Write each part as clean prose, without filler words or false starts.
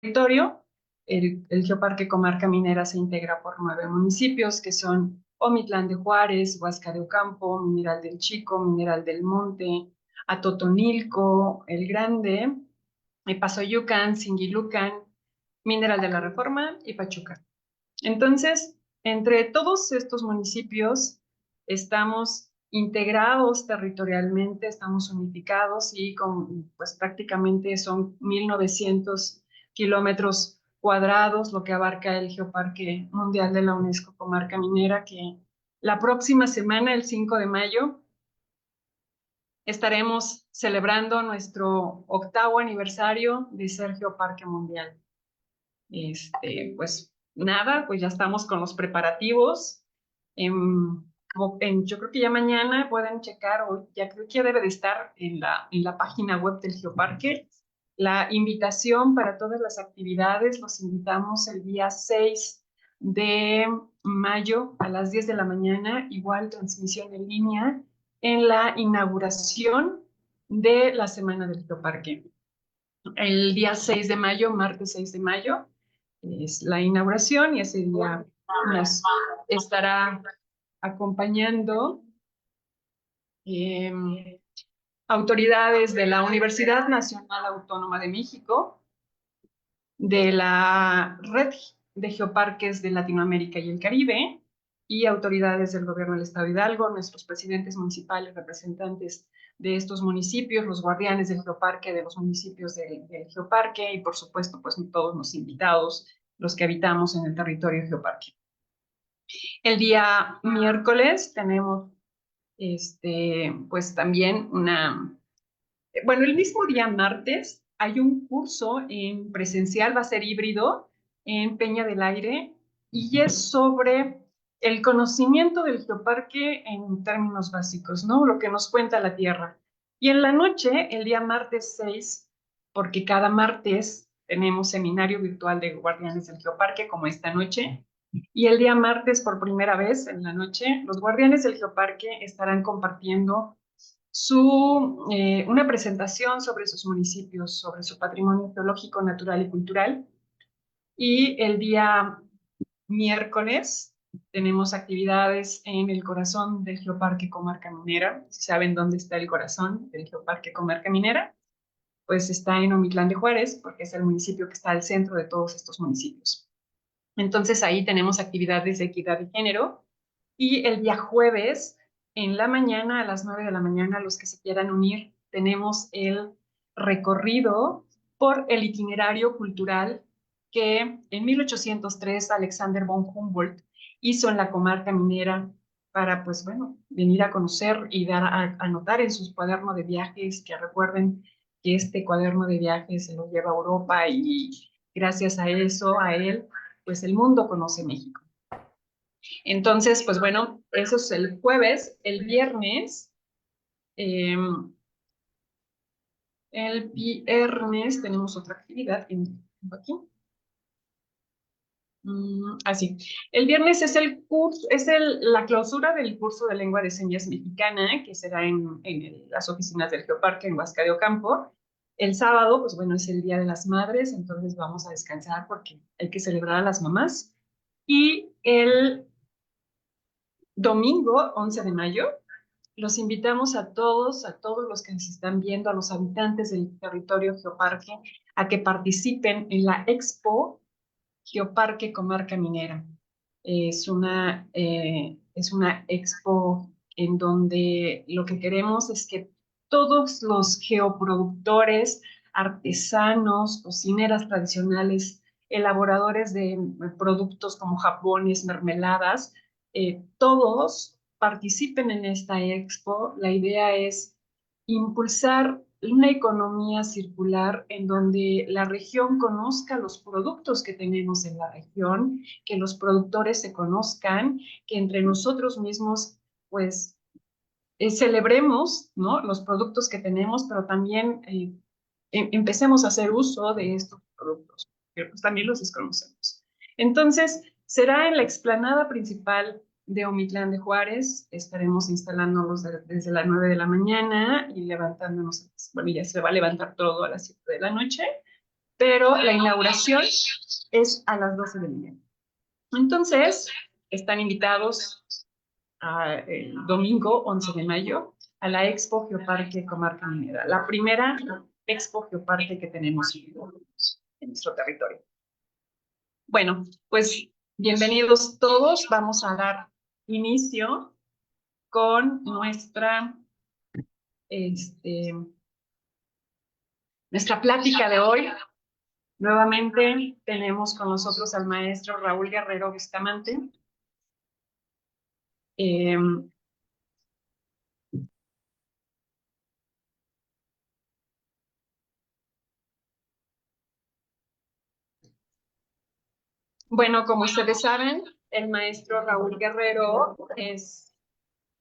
territorio. El Geoparque Comarca Minera se integra por 9 municipios que son Omitlán de Juárez, Huasca de Ocampo, Mineral del Chico, Mineral del Monte, Atotonilco, El Grande, Pasoyucan, Singilucan, Mineral de la Reforma y Pachuca. Entonces, entre todos estos municipios estamos integrados territorialmente, estamos unificados y pues prácticamente son 1,900 kilómetros cuadrados, lo que abarca el Geoparque Mundial de la UNESCO Comarca Minera, que la próxima semana, el 5 de mayo, estaremos celebrando nuestro 8º aniversario de ser Geoparque Mundial. Pues nada, pues ya estamos con los preparativos. Yo creo que ya mañana pueden checar, o ya creo que ya debe de estar en la página web del Geoparque, la invitación para todas las actividades. Los invitamos el día 6 de mayo a las 10 de la mañana, igual transmisión en línea, en la inauguración de la Semana del Geoparque. El día 6 de mayo, martes 6 de mayo, es la inauguración y ese día nos estará acompañando autoridades de la Universidad Nacional Autónoma de México, de la Red de Geoparques de Latinoamérica y el Caribe, y autoridades del gobierno del Estado de Hidalgo, nuestros presidentes municipales, representantes de estos municipios, los guardianes del geoparque, de los municipios del geoparque, y por supuesto, pues todos los invitados, los que habitamos en el territorio geoparque. El día miércoles tenemos, pues también bueno, el mismo día martes hay un curso en presencial, va a ser híbrido, en Peña del Aire, y es sobre el conocimiento del geoparque en términos básicos, ¿no? Lo que nos cuenta la Tierra. Y en la noche, el día martes 6, porque cada martes tenemos seminario virtual de guardianes del geoparque, como esta noche, y el día martes, por primera vez en la noche, los guardianes del geoparque estarán compartiendo una presentación sobre sus municipios, sobre su patrimonio geológico, natural y cultural. Y el día miércoles tenemos actividades en el corazón del Geoparque Comarca Minera. Si saben dónde está el corazón del Geoparque Comarca Minera, pues está en Omitlán de Juárez, porque es el municipio que está al centro de todos estos municipios. Entonces ahí tenemos actividades de equidad de género. Y el día jueves, en la mañana, a las 9 de la mañana, los que se quieran unir, tenemos el recorrido por el itinerario cultural que en 1803 Alexander von Humboldt hizo en la comarca minera para, pues bueno, venir a conocer y dar a anotar en sus cuadernos de viajes, que recuerden que este cuaderno de viajes se lo lleva a Europa y gracias a eso, a él, pues el mundo conoce México. Entonces, pues bueno, eso es el jueves. El viernes tenemos otra actividad aquí. Así. El viernes es el curso, la clausura del curso de lengua de señas mexicana, que será en las oficinas del Geoparque en Huasca de Ocampo. El sábado, pues bueno, es el Día de las Madres, entonces vamos a descansar porque hay que celebrar a las mamás. Y el domingo, 11 de mayo, los invitamos a todos los que nos están viendo, a los habitantes del territorio Geoparque, a que participen en la Expo Geoparque Comarca Minera. Es una expo en donde lo que queremos es que todos los geoproductores, artesanos, cocineras tradicionales, elaboradores de productos como jabones, mermeladas, todos participen en esta expo. La idea es impulsar una economía circular en donde la región conozca los productos que tenemos en la región, que los productores se conozcan, que entre nosotros mismos, pues, celebremos, ¿no?, los productos que tenemos, pero también empecemos a hacer uso de estos productos, que pues también los desconocemos. Entonces, será en la explanada principal de Omitlán de Juárez. Estaremos instalándonos desde las 9 de la mañana y levantándonos, bueno, ya se va a levantar todo a las 7 de la noche. pero la inauguración es a las 12 del día. Entonces, están invitados el domingo 11 de mayo a la Expo Geoparque Comarca Minera, la primera Expo Geoparque que tenemos en nuestro territorio. Bueno, pues bienvenidos todos. Vamos a dar inicio con nuestra plática de hoy. Nuevamente tenemos con nosotros al maestro Raúl Guerrero Bustamante. Bueno, como ustedes saben, el maestro Raúl Guerrero es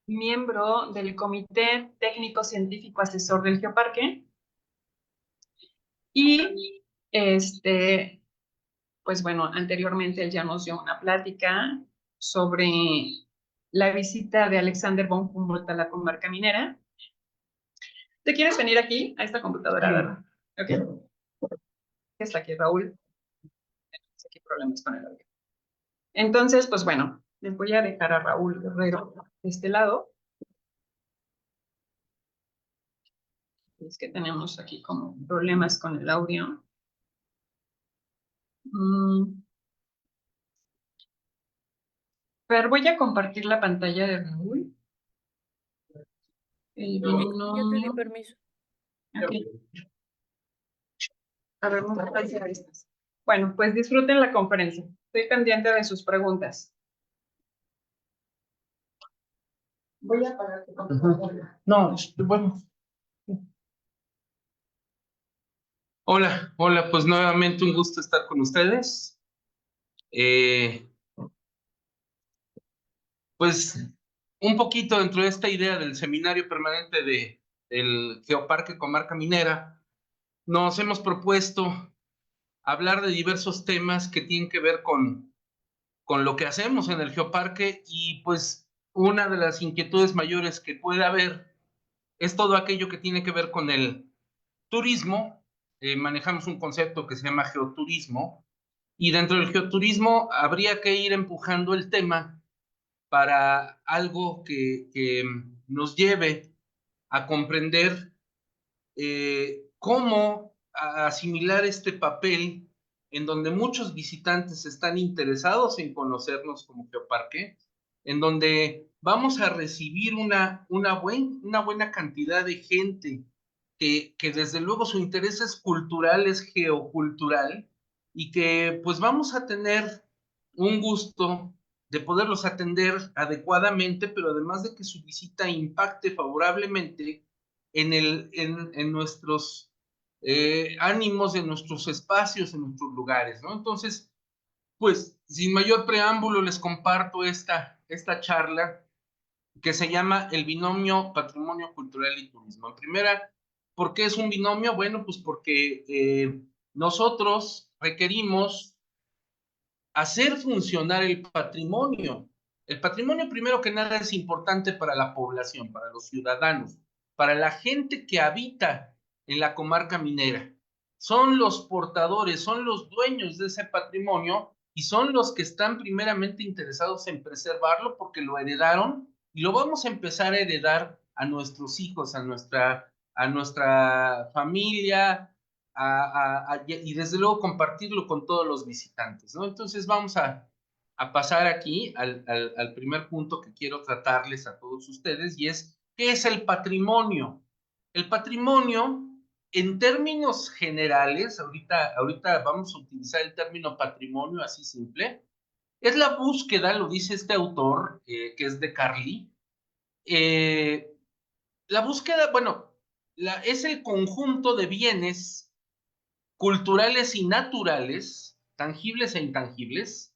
miembro del Comité Técnico Científico Asesor del Geoparque y pues bueno, anteriormente él ya nos dio una plática sobre la visita de Alexander von Humboldt a la comarca minera. ¿Te quieres venir aquí, a esta computadora? Sí. Ok. Está aquí, Raúl. Aquí problemas con el audio. Entonces, pues bueno, les voy a dejar a Raúl Guerrero de este lado. Es que tenemos aquí como problemas con el audio. Pero voy a compartir la pantalla de Raúl. Yo te di permiso. Okay. A ver, vamos a hacer estas. Bueno, pues disfruten la conferencia. Estoy pendiente de sus preguntas. Voy a apagar tu computadora. No, bueno. Hola, pues nuevamente un gusto estar con ustedes. Pues un poquito dentro de esta idea del seminario permanente del Geoparque Comarca Minera, nos hemos propuesto hablar de diversos temas que tienen que ver con lo que hacemos en el Geoparque, y pues una de las inquietudes mayores que puede haber es todo aquello que tiene que ver con el turismo. Manejamos un concepto que se llama geoturismo, y dentro del geoturismo habría que ir empujando el tema para algo que nos lleve a comprender cómo asimilar este papel en donde muchos visitantes están interesados en conocernos como geoparque, en donde vamos a recibir una buena cantidad de gente que desde luego su interés es cultural, es geocultural, y que pues vamos a tener un gusto de poderlos atender adecuadamente, pero además de que su visita impacte favorablemente en nuestros ánimos, en nuestros espacios, en nuestros lugares, ¿no? Entonces, pues, sin mayor preámbulo, les comparto esta charla que se llama el binomio Patrimonio Cultural y Turismo. En primera, ¿por qué es un binomio? Bueno, pues porque nosotros requerimos hacer funcionar el patrimonio. El patrimonio, primero que nada, es importante para la población, para los ciudadanos, para la gente que habita en la comarca minera. Son los portadores, son los dueños de ese patrimonio, y son los que están primeramente interesados en preservarlo porque lo heredaron, y lo vamos a empezar a heredar a nuestros hijos, a nuestra familia, y desde luego compartirlo con todos los visitantes, ¿no? Entonces vamos a pasar aquí al primer punto que quiero tratarles a todos ustedes, y es, ¿qué es el patrimonio? El patrimonio, en términos generales, ahorita vamos a utilizar el término patrimonio así simple, es la búsqueda, lo dice este autor, que es de Carly, la búsqueda, bueno, es el conjunto de bienes culturales y naturales, tangibles e intangibles,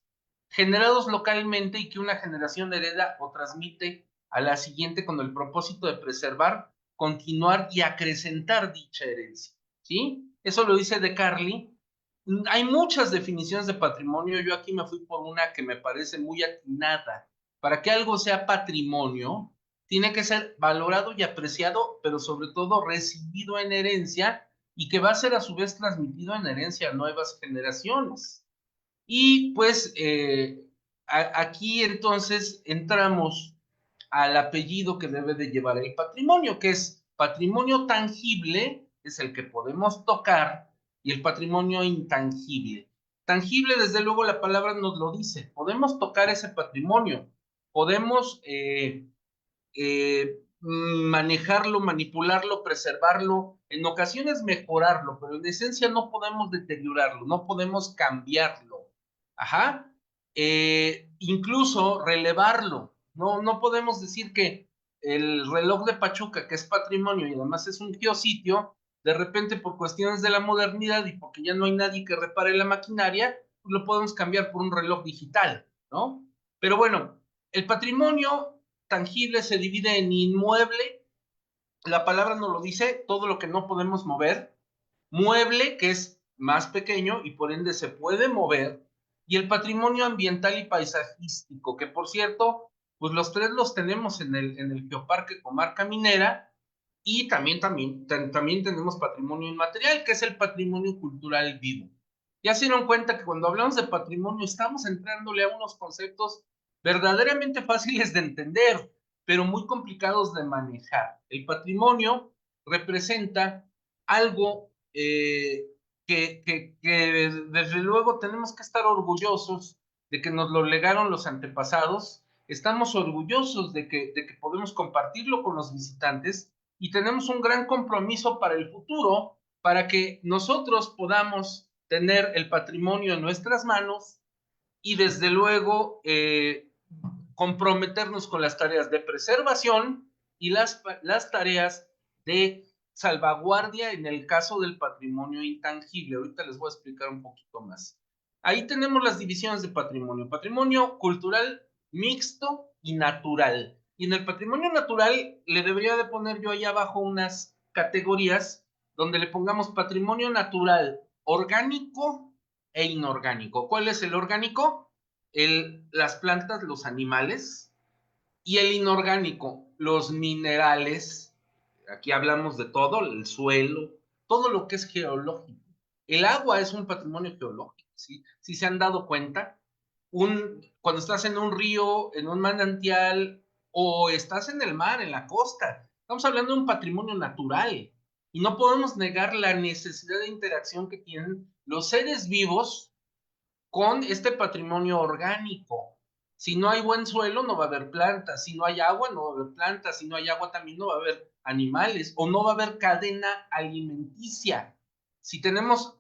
generados localmente y que una generación hereda o transmite a la siguiente con el propósito de preservar, continuar y acrecentar dicha herencia, ¿sí? Eso lo dice de Carly. Hay muchas definiciones de patrimonio, yo aquí me fui por una que me parece muy atinada. Para que algo sea patrimonio, tiene que ser valorado y apreciado, pero sobre todo recibido en herencia y que va a ser a su vez transmitido en herencia a nuevas generaciones. Y pues aquí entonces entramos al apellido que debe de llevar el patrimonio, que es patrimonio tangible, es el que podemos tocar, y el patrimonio intangible. Tangible, desde luego, la palabra nos lo dice, podemos tocar ese patrimonio, podemos manejarlo, manipularlo, preservarlo, en ocasiones mejorarlo, pero en esencia no podemos deteriorarlo, no podemos cambiarlo. Ajá. Incluso relevarlo. No podemos decir que el reloj de Pachuca, que es patrimonio y además es un geositio, de repente por cuestiones de la modernidad y porque ya no hay nadie que repare la maquinaria, pues lo podemos cambiar por un reloj digital, ¿no? Pero bueno, el patrimonio tangible se divide en inmueble, la palabra nos lo dice, todo lo que no podemos mover, mueble, que es más pequeño y por ende se puede mover, y el patrimonio ambiental y paisajístico, que por cierto, pues los tres los tenemos en el Geoparque Comarca Minera, y también tenemos patrimonio inmaterial, que es el patrimonio cultural vivo. Ya se dieron cuenta que cuando hablamos de patrimonio estamos entrándole a unos conceptos verdaderamente fáciles de entender, pero muy complicados de manejar. El patrimonio representa algo que desde luego tenemos que estar orgullosos de que nos lo legaron los antepasados, estamos orgullosos de que podemos compartirlo con los visitantes y tenemos un gran compromiso para el futuro, para que nosotros podamos tener el patrimonio en nuestras manos y desde luego comprometernos con las tareas de preservación y las tareas de salvaguardia en el caso del patrimonio intangible. Ahorita les voy a explicar un poquito más. Ahí tenemos las divisiones de patrimonio. Patrimonio cultural, mixto y natural. Y en el patrimonio natural le debería de poner yo ahí abajo unas categorías donde le pongamos patrimonio natural orgánico e inorgánico. ¿Cuál es el orgánico? Las plantas, los animales, y el inorgánico, los minerales. Aquí hablamos de todo, el suelo, todo lo que es geológico. El agua es un patrimonio geológico, ¿sí? Si se han dado cuenta, cuando estás en un río, en un manantial, o estás en el mar, en la costa, estamos hablando de un patrimonio natural. Y no podemos negar la necesidad de interacción que tienen los seres vivos con este patrimonio orgánico. Si no hay buen suelo, no va a haber plantas. Si no hay agua, no va a haber plantas. Si no hay agua, también no va a haber animales o no va a haber cadena alimenticia. Si tenemos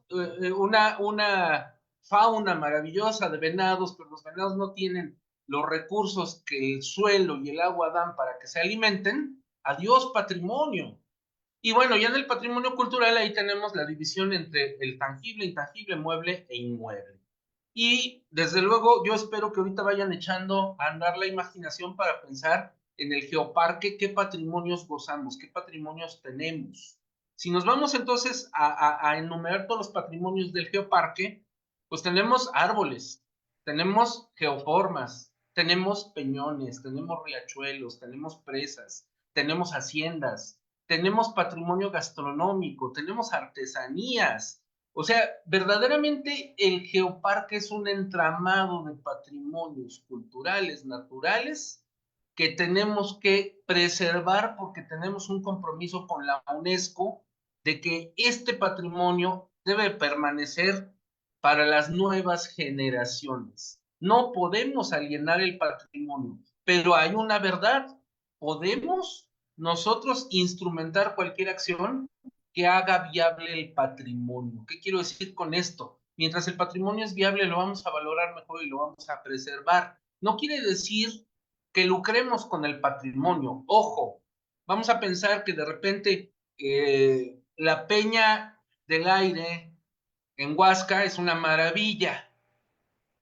una fauna maravillosa de venados, pero los venados no tienen los recursos que el suelo y el agua dan para que se alimenten, adiós patrimonio. Y bueno, ya en el patrimonio cultural ahí tenemos la división entre el tangible, intangible, mueble e inmueble. Y desde luego yo espero que ahorita vayan echando a andar la imaginación para pensar en el geoparque, qué patrimonios gozamos, qué patrimonios tenemos. Si nos vamos entonces a enumerar todos los patrimonios del geoparque, pues tenemos árboles, tenemos geoformas, tenemos peñones, tenemos riachuelos, tenemos presas, tenemos haciendas, tenemos patrimonio gastronómico, tenemos artesanías. O sea, verdaderamente el geoparque es un entramado de patrimonios culturales, naturales, que tenemos que preservar porque tenemos un compromiso con la UNESCO de que este patrimonio debe permanecer para las nuevas generaciones. No podemos alienar el patrimonio, pero hay una verdad, podemos nosotros instrumentar cualquier acción que haga viable el patrimonio. ¿Qué quiero decir con esto? Mientras el patrimonio es viable, lo vamos a valorar mejor y lo vamos a preservar. No quiere decir que lucremos con el patrimonio. Ojo, vamos a pensar que de repente la Peña del Aire en Huasca es una maravilla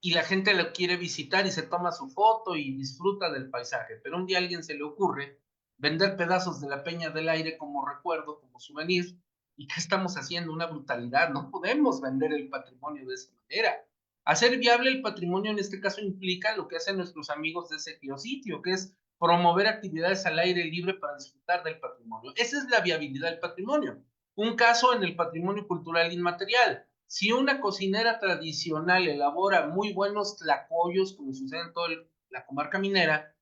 y la gente lo quiere visitar y se toma su foto y disfruta del paisaje, pero un día a alguien se le ocurre vender pedazos de la Peña del Aire como recuerdo, como souvenir, y ¿qué estamos haciendo? Una brutalidad, no podemos vender el patrimonio de esa manera. Hacer viable el patrimonio en este caso implica lo que hacen nuestros amigos de ese geositio, que es promover actividades al aire libre para disfrutar del patrimonio. Esa es la viabilidad del patrimonio. Un caso en el patrimonio cultural inmaterial. Si una cocinera tradicional elabora muy buenos tlacoyos, como sucede en toda la comarca minera,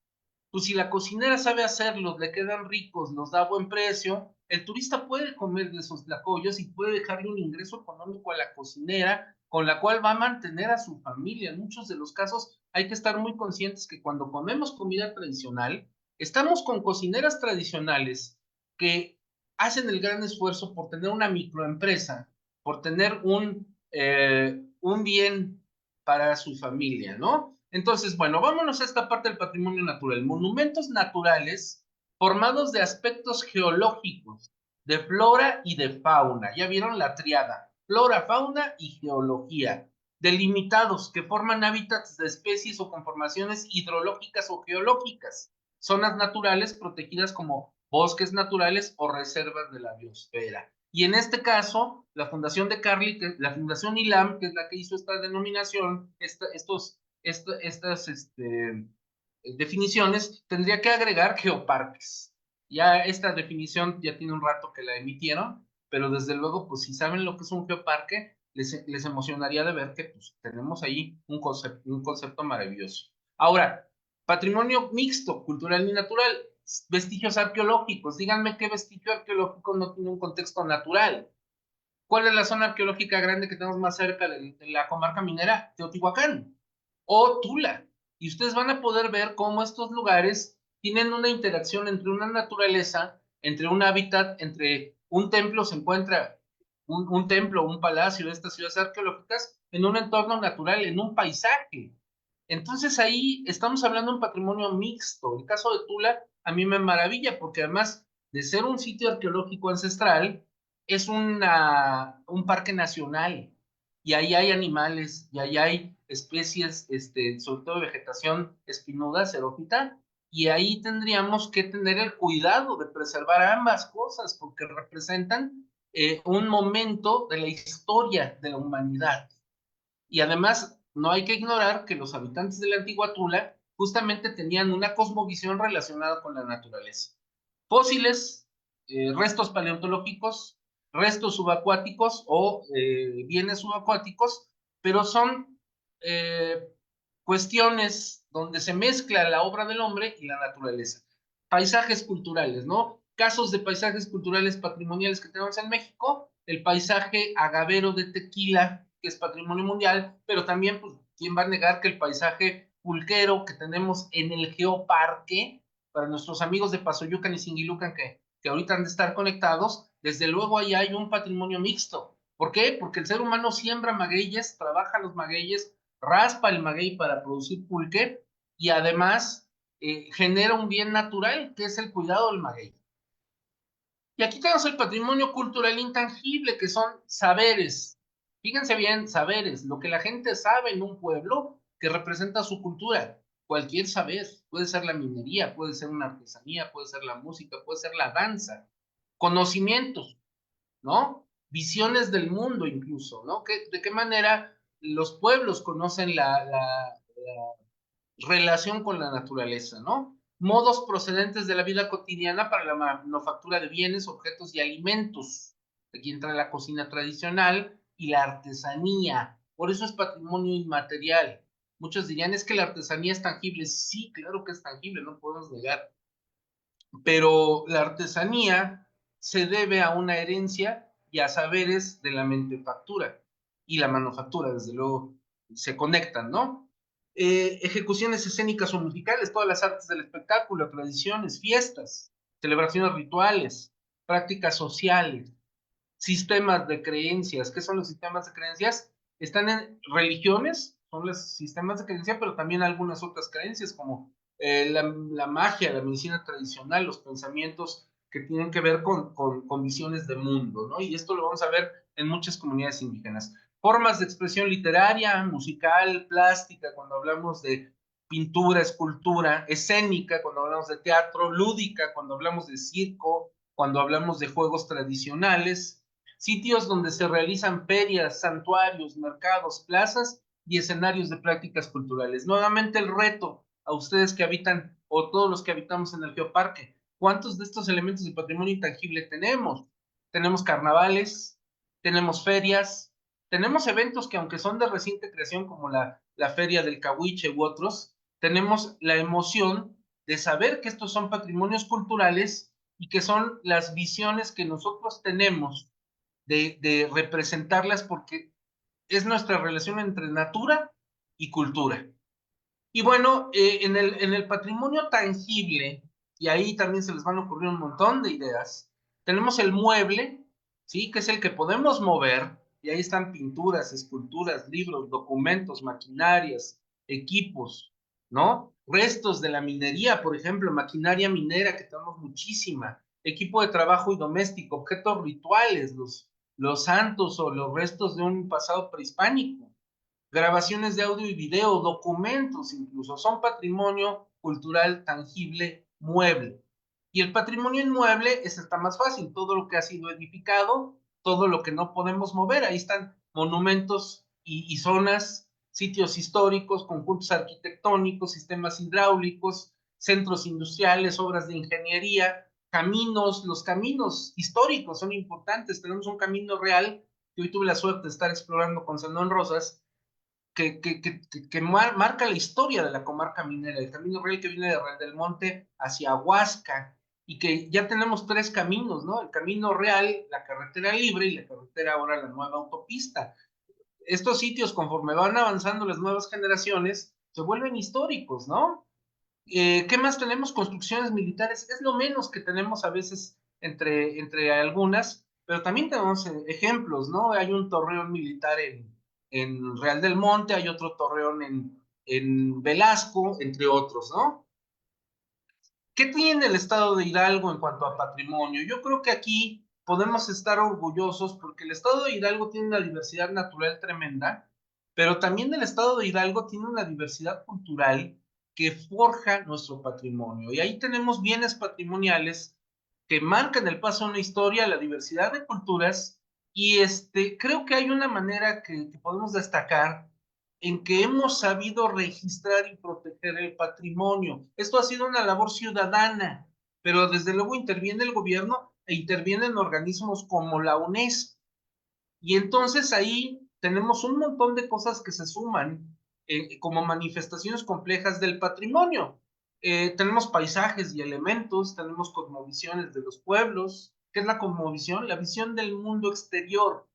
pues si la cocinera sabe hacerlos, le quedan ricos, los da a buen precio, el turista puede comer de esos tlacoyos y puede dejarle un ingreso económico a la cocinera, con la cual va a mantener a su familia. En muchos de los casos hay que estar muy conscientes que cuando comemos comida tradicional, estamos con cocineras tradicionales que hacen el gran esfuerzo por tener una microempresa, por tener un bien para su familia, ¿no? Entonces, bueno, vámonos a esta parte del patrimonio natural. Monumentos naturales formados de aspectos geológicos, de flora y de fauna. Ya vieron la triada, flora, fauna y geología. Delimitados que forman hábitats de especies o conformaciones hidrológicas o geológicas. Zonas naturales protegidas como bosques naturales o reservas de la biosfera. Y en este caso, la Fundación de Carly, la Fundación ILAM, que es la que hizo esta denominación, estas definiciones, tendría que agregar geoparques. Ya esta definición ya tiene un rato que la emitieron, pero desde luego, pues si saben lo que es un geoparque, les emocionaría de ver que pues, tenemos ahí un concepto maravilloso. Ahora, patrimonio mixto, cultural y natural, vestigios arqueológicos. Díganme qué vestigio arqueológico no tiene un contexto natural. ¿Cuál es la zona arqueológica grande que tenemos más cerca de la comarca minera? Teotihuacán o Tula. Y ustedes van a poder ver cómo estos lugares tienen una interacción entre una naturaleza, entre un hábitat, entre un templo, se encuentra un templo, un palacio de estas ciudades arqueológicas en un entorno natural, en un paisaje. Entonces ahí estamos hablando de un patrimonio mixto. El caso de Tula a mí me maravilla porque además de ser un sitio arqueológico ancestral, es un parque nacional y ahí hay animales y ahí hay especies, sobre todo de vegetación espinuda, xerófita, y ahí tendríamos que tener el cuidado de preservar ambas cosas porque representan un momento de la historia de la humanidad. Y además, no hay que ignorar que los habitantes de la antigua Tula justamente tenían una cosmovisión relacionada con la naturaleza. Fósiles, restos paleontológicos, restos subacuáticos o bienes subacuáticos, pero son eh, cuestiones donde se mezcla la obra del hombre y la naturaleza. Paisajes culturales, ¿no? Casos de paisajes culturales patrimoniales que tenemos en México, el paisaje agavero de Tequila, que es patrimonio mundial, pero también, pues, ¿quién va a negar que el paisaje pulquero que tenemos en el Geoparque, para nuestros amigos de Pasoyucan y Singilucan que ahorita han de estar conectados, desde luego ahí hay un patrimonio mixto? ¿Por qué? Porque el ser humano siembra magueyes, trabaja los magueyes, raspa el maguey para producir pulque y además genera un bien natural que es el cuidado del maguey. Y aquí tenemos el patrimonio cultural intangible, que son saberes. Fíjense bien, saberes, lo que la gente sabe en un pueblo que representa su cultura. Cualquier saber, puede ser la minería, puede ser una artesanía, puede ser la música, puede ser la danza. Conocimientos, ¿no? Visiones del mundo incluso, ¿no? ¿De qué manera los pueblos conocen la relación con la naturaleza, ¿no? Modos procedentes de la vida cotidiana para la manufactura de bienes, objetos y alimentos. Aquí entra la cocina tradicional y la artesanía. Por eso es patrimonio inmaterial. Muchos dirían, es que la artesanía es tangible. Sí, claro que es tangible, no podemos negar. Pero la artesanía se debe a una herencia y a saberes de la manufactura. Y la manufactura, desde luego, se conectan, ¿no? Ejecuciones escénicas o musicales, todas las artes del espectáculo, tradiciones, fiestas, celebraciones rituales, prácticas sociales, sistemas de creencias. ¿Qué son los sistemas de creencias? Están en religiones, son los sistemas de creencia, pero también algunas otras creencias como la magia, la medicina tradicional, los pensamientos que tienen que ver con visiones de mundo, ¿no? Y esto lo vamos a ver en muchas comunidades indígenas. Formas de expresión literaria, musical, plástica, cuando hablamos de pintura, escultura, escénica, cuando hablamos de teatro, lúdica, cuando hablamos de circo, cuando hablamos de juegos tradicionales, sitios donde se realizan ferias, santuarios, mercados, plazas y escenarios de prácticas culturales. Nuevamente el reto a ustedes que habitan o todos los que habitamos en el geoparque, ¿cuántos de estos elementos de patrimonio intangible tenemos? tenemos carnavales, tenemos ferias, tenemos eventos que aunque son de reciente creación como la Feria del Cahuiche u otros, tenemos la emoción de saber que estos son patrimonios culturales y que son las visiones que nosotros tenemos de representarlas porque es nuestra relación entre natura y cultura. Y bueno, en el patrimonio tangible, y ahí también se les van a ocurrir un montón de ideas, tenemos el mueble, ¿sí? Que es el que podemos mover, y ahí están pinturas, esculturas, libros, documentos, maquinarias, equipos, ¿no? Restos de la minería, por ejemplo, maquinaria minera, que tenemos muchísima, equipo de trabajo y doméstico, objetos rituales, los santos o los restos de un pasado prehispánico, grabaciones de audio y video, documentos incluso, son patrimonio cultural tangible mueble. Y el patrimonio inmueble está más fácil, todo lo que ha sido edificado, todo lo que no podemos mover, ahí están monumentos y zonas, sitios históricos, conjuntos arquitectónicos, sistemas hidráulicos, centros industriales, obras de ingeniería, caminos, los caminos históricos son importantes, tenemos un camino real que hoy tuve la suerte de estar explorando con Zenón Rosas, que marca la historia de la comarca minera, el camino real que viene de Real del Monte hacia Huasca, y que ya tenemos 3 caminos, ¿no? El camino real, la carretera libre y la carretera ahora la nueva autopista. Estos sitios, conforme van avanzando las nuevas generaciones, se vuelven históricos, ¿no? ¿Qué más tenemos? Construcciones militares, es lo menos que tenemos a veces entre algunas, pero también tenemos ejemplos, ¿no? Hay un torreón militar en Real del Monte, hay otro torreón en Velasco, entre otros, ¿no? ¿Qué tiene el estado de Hidalgo en cuanto a patrimonio? Yo creo que aquí podemos estar orgullosos porque el estado de Hidalgo tiene una diversidad natural tremenda, pero también el estado de Hidalgo tiene una diversidad cultural que forja nuestro patrimonio. Y ahí tenemos bienes patrimoniales que marcan el paso a una historia, la diversidad de culturas, y creo que hay una manera que podemos destacar en que hemos sabido registrar y proteger el patrimonio. Esto ha sido una labor ciudadana, pero desde luego interviene el gobierno e intervienen organismos como la UNESCO. Y entonces ahí tenemos un montón de cosas que se suman como manifestaciones complejas del patrimonio. Tenemos paisajes y elementos, tenemos cosmovisiones de los pueblos. ¿Qué es la cosmovisión? La visión del mundo exterior.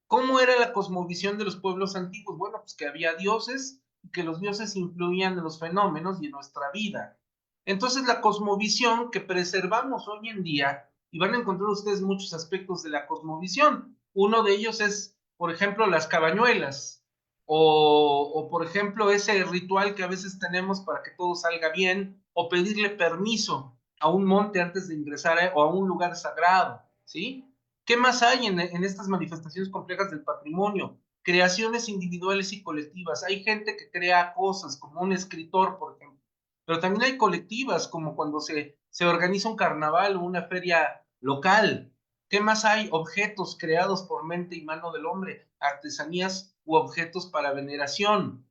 ¿Cómo era la cosmovisión de los pueblos antiguos? Bueno, pues que había dioses y que los dioses influían en los fenómenos y en nuestra vida. Entonces, la cosmovisión que preservamos hoy en día, y van a encontrar ustedes muchos aspectos de la cosmovisión. Uno de ellos es, por ejemplo, las cabañuelas, o por ejemplo, ese ritual que a veces tenemos para que todo salga bien, o pedirle permiso a un monte antes de ingresar o a un lugar sagrado, ¿sí? ¿Qué más hay en estas manifestaciones complejas del patrimonio? Creaciones individuales y colectivas. Hay gente que crea cosas, como un escritor, por ejemplo, pero también hay colectivas, como cuando se organiza un carnaval o una feria local. ¿Qué más hay? Objetos creados por mente y mano del hombre, artesanías u objetos para veneración.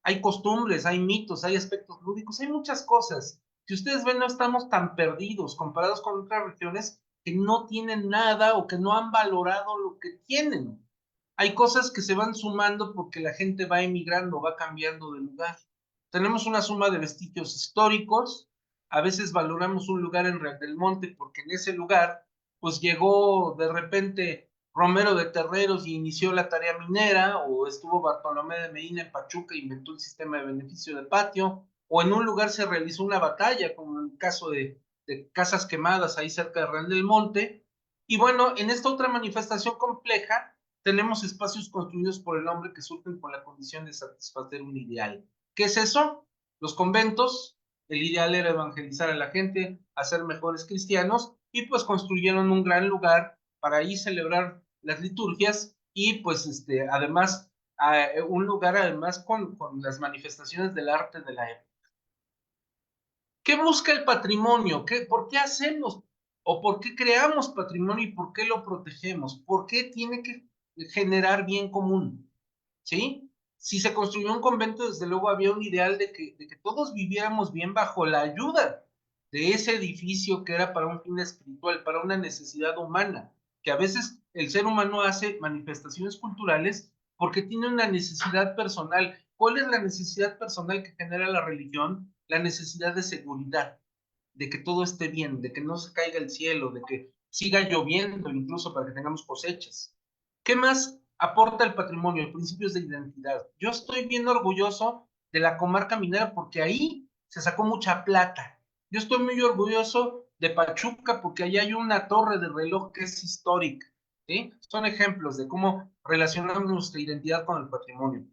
Hay costumbres, hay mitos, hay aspectos lúdicos, hay muchas cosas. Si ustedes ven, no estamos tan perdidos comparados con otras regiones que no tienen nada o que no han valorado lo que tienen. Hay cosas que se van sumando porque la gente va emigrando, va cambiando de lugar. Tenemos una suma de vestigios históricos, a veces valoramos un lugar en Real del Monte porque en ese lugar pues llegó de repente Romero de Terreros y inició la tarea minera, o estuvo Bartolomé de Medina en Pachuca e inventó el sistema de beneficio de patio, o en un lugar se realizó una batalla, como en el caso de Casas Quemadas ahí cerca de Real del Monte. Y bueno, en esta otra manifestación compleja tenemos espacios construidos por el hombre que surgen con la condición de satisfacer un ideal. ¿Qué es eso? Los conventos, el ideal era evangelizar a la gente, hacer mejores cristianos, y pues construyeron un gran lugar para ahí celebrar las liturgias y pues además un lugar además con las manifestaciones del arte de la época. ¿Qué busca el patrimonio? ¿Por qué hacemos o por qué creamos patrimonio y por qué lo protegemos? ¿Por qué tiene que generar bien común? ¿Sí? Si se construyó un convento, desde luego había un ideal de que todos viviéramos bien bajo la ayuda de ese edificio que era para un fin espiritual, para una necesidad humana. que a veces el ser humano hace manifestaciones culturales porque tiene una necesidad personal. ¿Cuál es la necesidad personal que genera la religión? La necesidad de seguridad, de que todo esté bien, de que no se caiga el cielo, de que siga lloviendo incluso para que tengamos cosechas. ¿Qué más aporta el patrimonio? Principios de identidad. Yo estoy bien orgulloso de la comarca minera porque ahí se sacó mucha plata. Yo estoy muy orgulloso de Pachuca porque ahí hay una torre de reloj que es histórica. ¿Sí? Son ejemplos de cómo relacionamos nuestra identidad con el patrimonio.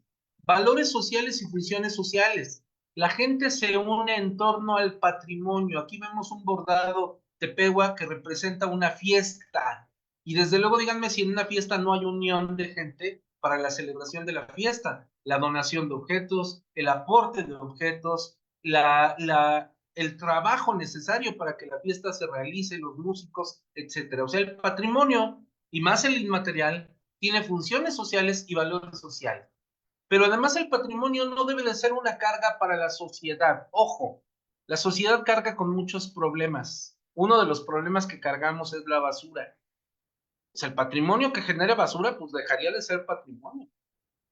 Valores sociales y funciones sociales. La gente se une en torno al patrimonio. Aquí vemos un bordado tepehua que representa una fiesta. Y desde luego díganme si en una fiesta no hay unión de gente para la celebración de la fiesta. La donación de objetos, el aporte de objetos, el trabajo necesario para que la fiesta se realice, los músicos, etcétera. O sea, el patrimonio, y más el inmaterial, tiene funciones sociales y valores sociales. Pero además el patrimonio no debe de ser una carga para la sociedad. Ojo, la sociedad carga con muchos problemas. Uno de los problemas que cargamos es la basura. O sea, el patrimonio que genera basura, pues dejaría de ser patrimonio.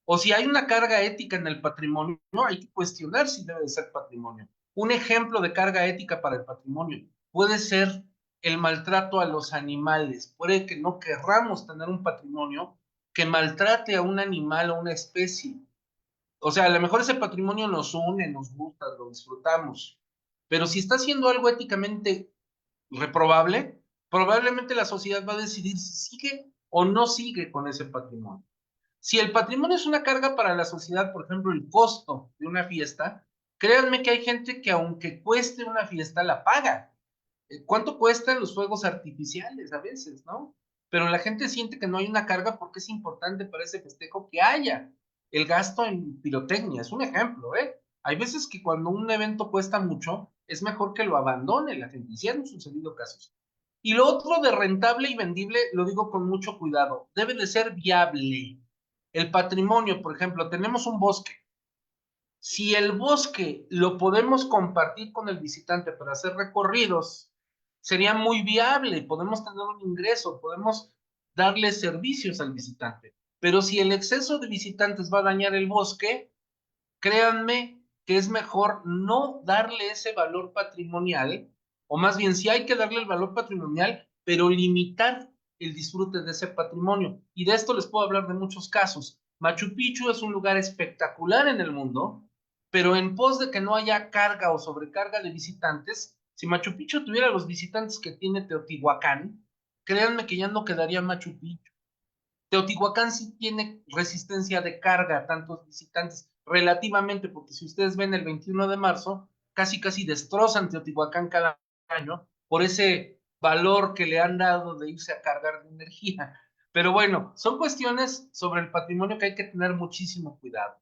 O si hay una carga ética en el patrimonio, no hay que cuestionar si debe de ser patrimonio. Un ejemplo de carga ética para el patrimonio puede ser el maltrato a los animales. Puede que no querramos tener un patrimonio que maltrate a un animal o una especie. O sea, a lo mejor ese patrimonio nos une, nos gusta, lo disfrutamos. Pero si está haciendo algo éticamente reprobable, probablemente la sociedad va a decidir si sigue o no sigue con ese patrimonio. Si el patrimonio es una carga para la sociedad, por ejemplo, el costo de una fiesta, créanme que hay gente que aunque cueste una fiesta, la paga. ¿Cuánto cuestan los fuegos artificiales a veces, no? Pero la gente siente que no hay una carga porque es importante para ese festejo que haya el gasto en pirotecnia. Es un ejemplo, ¿eh? Hay veces que cuando un evento cuesta mucho, es mejor que lo abandone la gente. Y sí han sucedido casos. Y lo otro de rentable y vendible, lo digo con mucho cuidado, debe de ser viable. El patrimonio, por ejemplo, tenemos un bosque. Si el bosque lo podemos compartir con el visitante para hacer recorridos, sería muy viable, podemos tener un ingreso, podemos darle servicios al visitante. Pero si el exceso de visitantes va a dañar el bosque, créanme que es mejor no darle ese valor patrimonial, o más bien sí hay que darle el valor patrimonial, pero limitar el disfrute de ese patrimonio. Y de esto les puedo hablar de muchos casos. Machu Picchu es un lugar espectacular en el mundo, pero en pos de que no haya carga o sobrecarga de visitantes, si Machu Picchu tuviera los visitantes que tiene Teotihuacán, créanme que ya no quedaría Machu Picchu. Teotihuacán sí tiene resistencia de carga a tantos visitantes, relativamente, porque si ustedes ven el 21 de marzo, casi destrozan Teotihuacán cada año por ese valor que le han dado de irse a cargar de energía. Pero bueno, son cuestiones sobre el patrimonio que hay que tener muchísimo cuidado.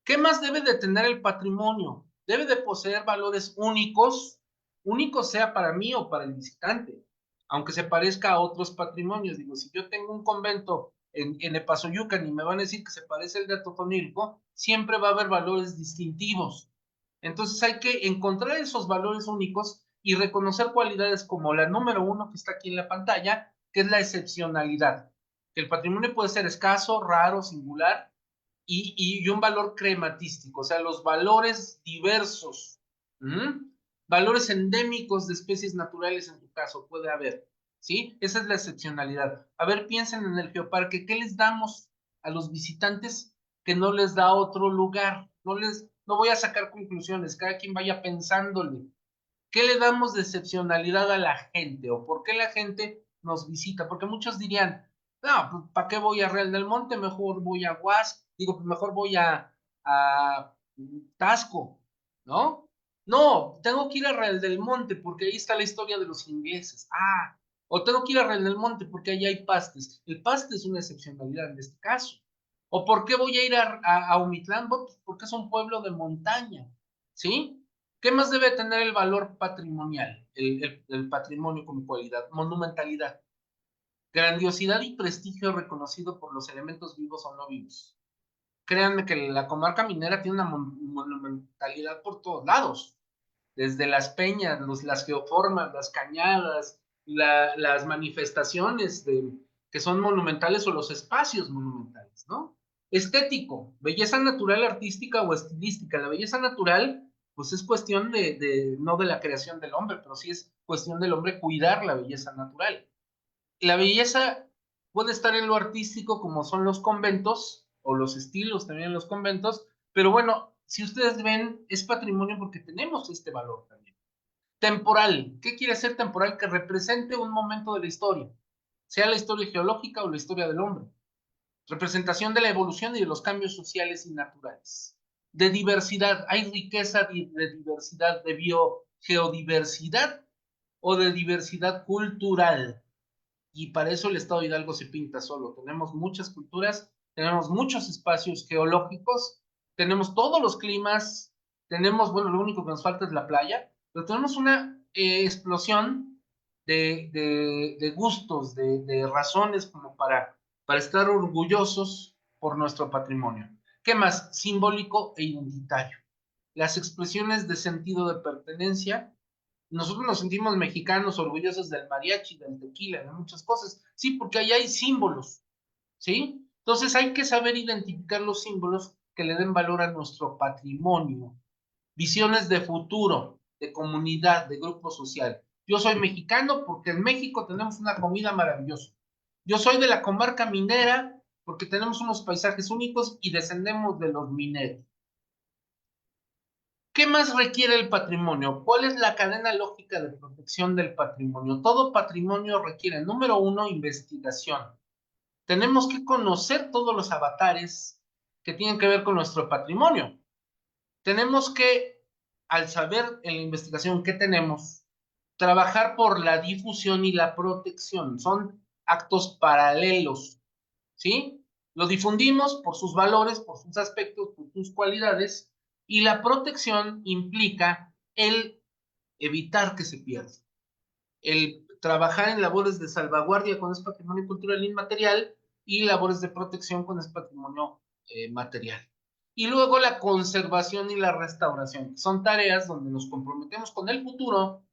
¿Qué más debe de tener el patrimonio? Debe de poseer valores únicos, únicos sea para mí o para el visitante, aunque se parezca a otros patrimonios. Digo, si yo tengo un convento en Epazoyucan y me van a decir que se parece al de Atotonilco, siempre va a haber valores distintivos. Entonces hay que encontrar esos valores únicos y reconocer cualidades como la número uno que está aquí en la pantalla, que es la excepcionalidad. Que el patrimonio puede ser escaso, raro, singular, y un valor crematístico, o sea, los valores diversos, valores endémicos de especies naturales en tu caso, puede haber, ¿sí? Esa es la excepcionalidad. A ver, piensen en el geoparque, ¿qué les damos a los visitantes que no les da otro lugar? No voy a sacar conclusiones, cada quien vaya pensándole. ¿Qué le damos de excepcionalidad a la gente? ¿O por qué la gente nos visita? Porque muchos dirían, no, pues, ¿para qué voy a Real del Monte? Mejor voy a Huasco, digo, pues mejor voy a Tasco, ¿no? No, tengo que ir a Real del Monte porque ahí está la historia de los ingleses. Ah, o tengo que ir a Real del Monte porque ahí hay pastes. El paste es una excepcionalidad en este caso. ¿O por qué voy a ir a Umitlán? Pues porque es un pueblo de montaña, ¿sí? ¿Qué más debe tener el valor patrimonial, el patrimonio como cualidad? Monumentalidad, grandiosidad y prestigio reconocido por los elementos vivos o no vivos. Créanme que la comarca minera tiene una monumentalidad por todos lados, desde las peñas, las geoformas, las cañadas, las manifestaciones que son monumentales, o los espacios monumentales, ¿no? Estético, belleza natural, artística o estilística. La belleza natural, pues es cuestión no de la creación del hombre, pero sí es cuestión del hombre cuidar la belleza natural. La belleza puede estar en lo artístico, como son los conventos, o los estilos también en los conventos, pero bueno, si ustedes ven, es patrimonio porque tenemos este valor también. Temporal, ¿qué quiere ser temporal? Que represente un momento de la historia, sea la historia geológica o la historia del hombre. Representación de la evolución y de los cambios sociales y naturales. De diversidad, hay riqueza de diversidad, de geodiversidad o de diversidad cultural. Y para eso el estado de Hidalgo se pinta solo. Tenemos muchas culturas, tenemos muchos espacios geológicos, tenemos todos los climas, tenemos, bueno, lo único que nos falta es la playa, pero tenemos una explosión de gustos, de razones como para estar orgullosos por nuestro patrimonio. ¿Qué más? Simbólico e identitario. Las expresiones de sentido de pertenencia. Nosotros nos sentimos mexicanos orgullosos del mariachi, del tequila, de muchas cosas. Sí, porque ahí hay símbolos, ¿sí? Entonces hay que saber identificar los símbolos que le den valor a nuestro patrimonio. Visiones de futuro, de comunidad, de grupo social. Yo soy mexicano porque en México tenemos una comida maravillosa. Yo soy de la comarca minera porque tenemos unos paisajes únicos y descendemos de los mineros. ¿Qué más requiere el patrimonio? ¿Cuál es la cadena lógica de protección del patrimonio? Todo patrimonio requiere, número uno, investigación. Tenemos que conocer todos los avatares que tienen que ver con nuestro patrimonio. Tenemos que, al saber en la investigación qué tenemos, trabajar por la difusión y la protección. Son actos paralelos, ¿sí? Lo difundimos por sus valores, por sus aspectos, por sus cualidades, y la protección implica el evitar que se pierda, el trabajar en labores de salvaguardia con ese patrimonio cultural inmaterial y labores de protección con ese patrimonio material. Y luego la conservación y la restauración, que son tareas donde nos comprometemos con el futuro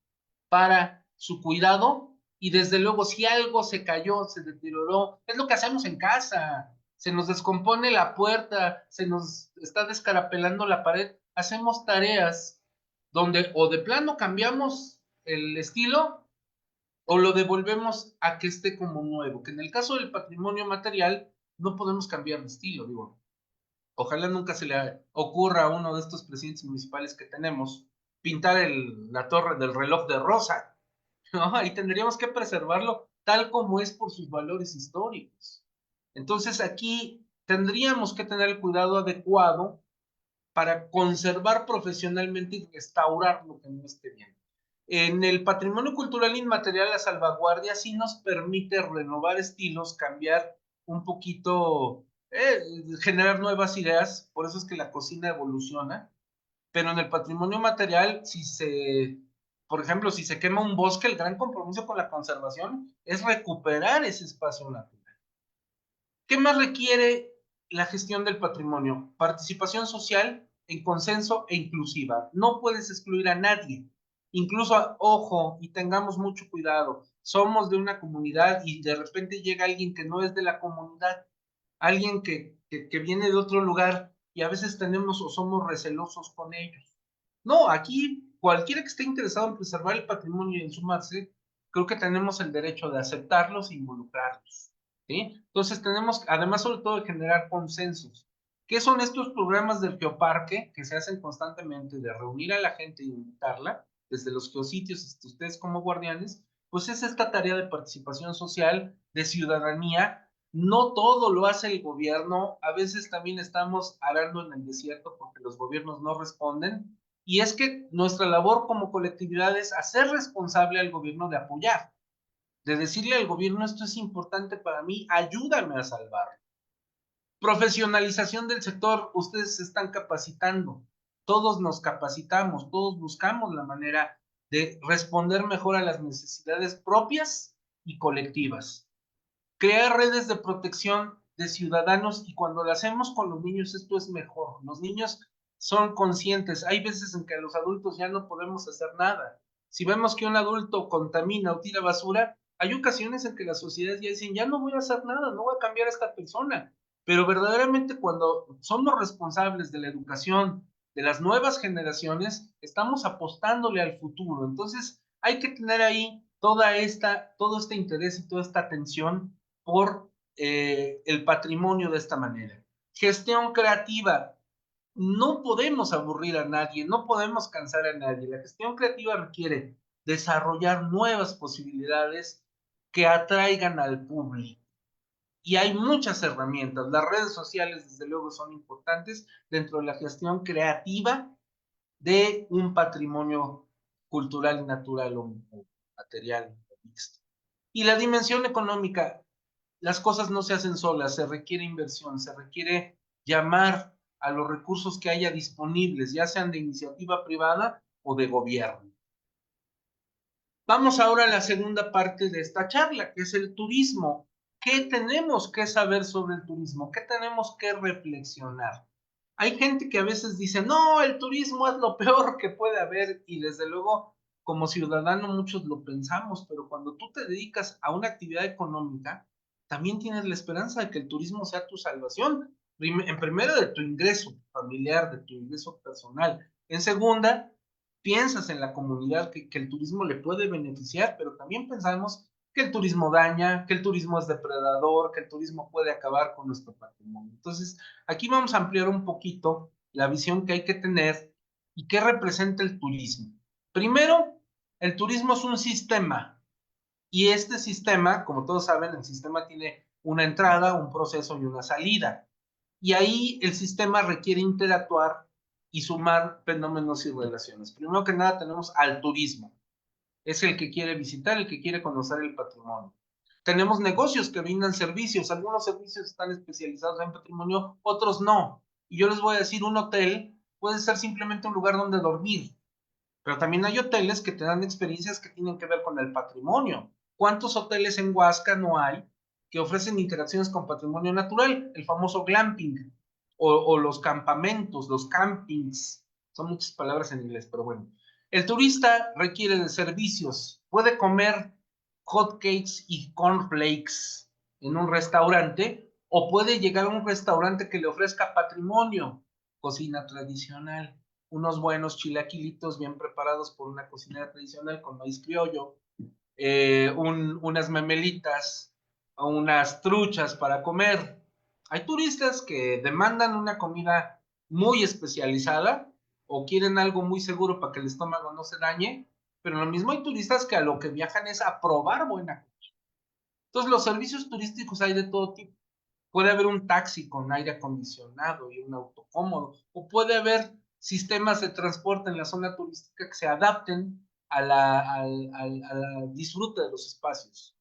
para su cuidado y desde luego si algo se cayó, se deterioró, es lo que hacemos en casa, se nos descompone la puerta, se nos está descarapelando la pared, hacemos tareas donde o de plano cambiamos el estilo o lo devolvemos a que esté como nuevo, que en el caso del patrimonio material no podemos cambiar de estilo, digo, ojalá nunca se le ocurra a uno de estos presidentes municipales que tenemos pintar la torre del reloj de rosa, ¿no? Y tendríamos que preservarlo tal como es por sus valores históricos. Entonces aquí tendríamos que tener el cuidado adecuado para conservar profesionalmente y restaurar lo que no esté bien. En el patrimonio cultural inmaterial, la salvaguardia sí nos permite renovar estilos, cambiar un poquito, generar nuevas ideas, por eso es que la cocina evoluciona, pero en el patrimonio material, por ejemplo, si se quema un bosque, el gran compromiso con la conservación es recuperar ese espacio natural. ¿Qué más requiere la gestión del patrimonio? Participación social en consenso e inclusiva. No puedes excluir a nadie. Incluso, ojo, y tengamos mucho cuidado, somos de una comunidad y de repente llega alguien que no es de la comunidad, alguien que viene de otro lugar y a veces tenemos o somos recelosos con ellos. No, aquí cualquiera que esté interesado en preservar el patrimonio y en sumarse, creo que tenemos el derecho de aceptarlos e involucrarlos. ¿Sí? Entonces tenemos, además sobre todo, de generar consensos. ¿Qué son estos programas del geoparque que se hacen constantemente de reunir a la gente y invitarla, desde los geositios hasta ustedes como guardianes? Pues es esta tarea de participación social, de ciudadanía. No todo lo hace el gobierno, a veces también estamos arando en el desierto porque los gobiernos no responden, y es que nuestra labor como colectividad es hacer responsable al gobierno de apoyar, de decirle al gobierno, esto es importante para mí, ayúdame a salvarlo. Profesionalización del sector, ustedes se están capacitando, todos nos capacitamos, todos buscamos la manera de responder mejor a las necesidades propias y colectivas. Crear redes de protección de ciudadanos, y cuando lo hacemos con los niños esto es mejor. Los niños son conscientes, hay veces en que los adultos ya no podemos hacer nada. Si vemos que un adulto contamina o tira basura, Hay ocasiones en que las sociedades ya dicen, ya no voy a hacer nada, no voy a cambiar a esta persona. Pero verdaderamente cuando somos responsables de la educación de las nuevas generaciones, estamos apostándole al futuro. Entonces hay que tener ahí todo este interés y toda esta atención por el patrimonio de esta manera. Gestión creativa. No podemos aburrir a nadie, no podemos cansar a nadie. La gestión creativa requiere desarrollar nuevas posibilidades que atraigan al público. Y hay muchas herramientas. Las redes sociales, desde luego, son importantes dentro de la gestión creativa de un patrimonio cultural y natural o material mixto. Y la dimensión económica, las cosas no se hacen solas, se requiere inversión, se requiere llamar a los recursos que haya disponibles, ya sean de iniciativa privada o de gobierno. Vamos ahora a la segunda parte de esta charla, que es el turismo. ¿Qué tenemos que saber sobre el turismo? ¿Qué tenemos que reflexionar? Hay gente que a veces dice, no, el turismo es lo peor que puede haber, y desde luego, como ciudadano, muchos lo pensamos, pero cuando tú te dedicas a una actividad económica, también tienes la esperanza de que el turismo sea tu salvación. En primera, de tu ingreso familiar, de tu ingreso personal. En segunda, piensas en la comunidad que el turismo le puede beneficiar, pero también pensamos que el turismo daña, que el turismo es depredador, que el turismo puede acabar con nuestro patrimonio. Entonces, aquí vamos a ampliar un poquito la visión que hay que tener y qué representa el turismo. Primero, el turismo es un sistema, y este sistema, como todos saben, el sistema tiene una entrada, un proceso y una salida. Y ahí el sistema requiere interactuar y sumar fenómenos y relaciones. Primero que nada tenemos al turismo. Es el que quiere visitar, el que quiere conocer el patrimonio. Tenemos negocios que brindan servicios. Algunos servicios están especializados en patrimonio, otros no. Y yo les voy a decir, un hotel puede ser simplemente un lugar donde dormir, pero también hay hoteles que te dan experiencias que tienen que ver con el patrimonio. ¿Cuántos hoteles en Huasca no hay que ofrecen interacciones con patrimonio natural? El famoso glamping o los campamentos, los campings. Son muchas palabras en inglés, pero bueno. El turista requiere de servicios. Puede comer hotcakes y cornflakes en un restaurante o puede llegar a un restaurante que le ofrezca patrimonio, cocina tradicional, unos buenos chilaquilitos bien preparados por una cocinera tradicional con maíz criollo, unas memelitas, unas truchas para comer. Hay turistas que demandan una comida muy especializada o quieren algo muy seguro para que el estómago no se dañe, pero lo mismo hay turistas que a lo que viajan es a probar buena comida. Entonces los servicios turísticos hay de todo tipo. Puede haber un taxi con aire acondicionado y un auto cómodo, o puede haber sistemas de transporte en la zona turística que se adapten al disfrute de los espacios.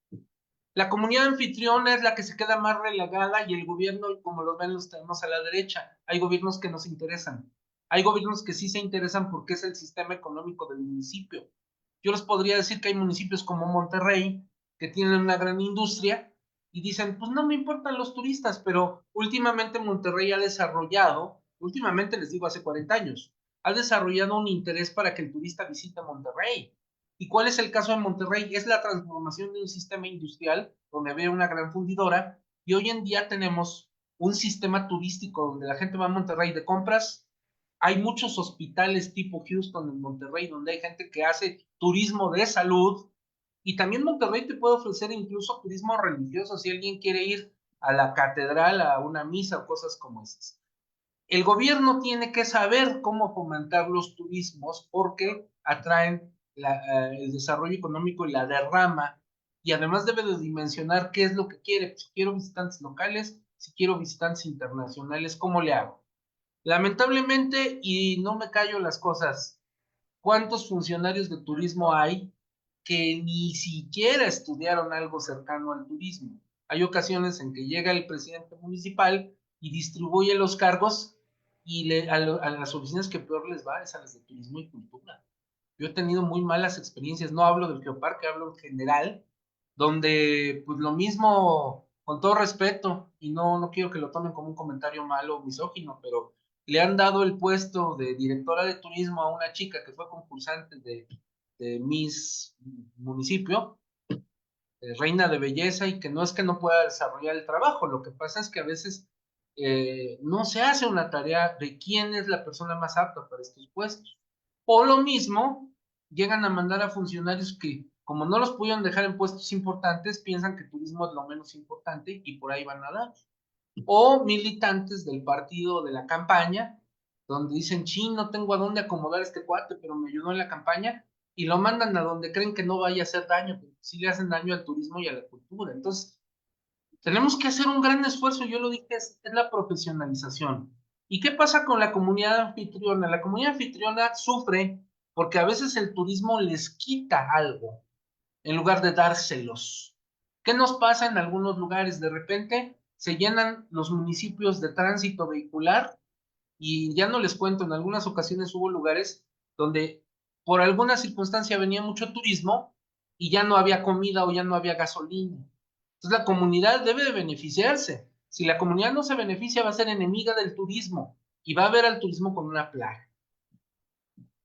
La comunidad anfitriona es la que se queda más relegada y el gobierno, como lo ven los tenemos a la derecha, hay gobiernos que nos interesan. Hay gobiernos que sí se interesan porque es el sistema económico del municipio. Yo les podría decir que hay municipios como Monterrey que tienen una gran industria y dicen, pues no me importan los turistas, pero últimamente Monterrey ha desarrollado, últimamente les digo hace 40 años, ha desarrollado un interés para que el turista visite Monterrey. ¿Y cuál es el caso de Monterrey? Es la transformación de un sistema industrial donde había una gran fundidora y hoy en día tenemos un sistema turístico donde la gente va a Monterrey de compras. Hay muchos hospitales tipo Houston en Monterrey donde hay gente que hace turismo de salud y también Monterrey te puede ofrecer incluso turismo religioso si alguien quiere ir a la catedral, a una misa o cosas como esas. El gobierno tiene que saber cómo fomentar los turismos porque atraen el desarrollo económico y la derrama, y además debe de dimensionar qué es lo que quiere. Si quiero visitantes locales, si quiero visitantes internacionales, ¿cómo le hago? Lamentablemente, y no me callo las cosas, ¿cuántos funcionarios de turismo hay que ni siquiera estudiaron algo cercano al turismo? Hay ocasiones en que llega el presidente municipal y distribuye los cargos y a las oficinas que peor les va es a las de turismo y cultura. Yo he tenido muy malas experiencias, no hablo del Geoparque, hablo en general, donde pues lo mismo, con todo respeto, y no quiero que lo tomen como un comentario malo o misógino, pero le han dado el puesto de directora de turismo a una chica que fue concursante de Miss Municipio, reina de belleza y que no es que no pueda desarrollar el trabajo, lo que pasa es que a veces no se hace una tarea de quién es la persona más apta para estos puestos. O lo mismo, llegan a mandar a funcionarios que, como no los pudieron dejar en puestos importantes, piensan que turismo es lo menos importante y por ahí van a dar. O militantes del partido de la campaña, donde dicen, sí, no tengo a dónde acomodar a este cuate, pero me ayudó en la campaña, y lo mandan a donde creen que no vaya a hacer daño, pero sí le hacen daño al turismo y a la cultura. Entonces, tenemos que hacer un gran esfuerzo, yo lo dije, es la profesionalización. ¿Y qué pasa con la comunidad anfitriona? La comunidad anfitriona sufre porque a veces el turismo les quita algo en lugar de dárselos. ¿Qué nos pasa en algunos lugares? De repente se llenan los municipios de tránsito vehicular y ya no les cuento, en algunas ocasiones hubo lugares donde por alguna circunstancia venía mucho turismo y ya no había comida o ya no había gasolina. Entonces la comunidad debe de beneficiarse. Si la comunidad no se beneficia, va a ser enemiga del turismo y va a ver al turismo como una plaga.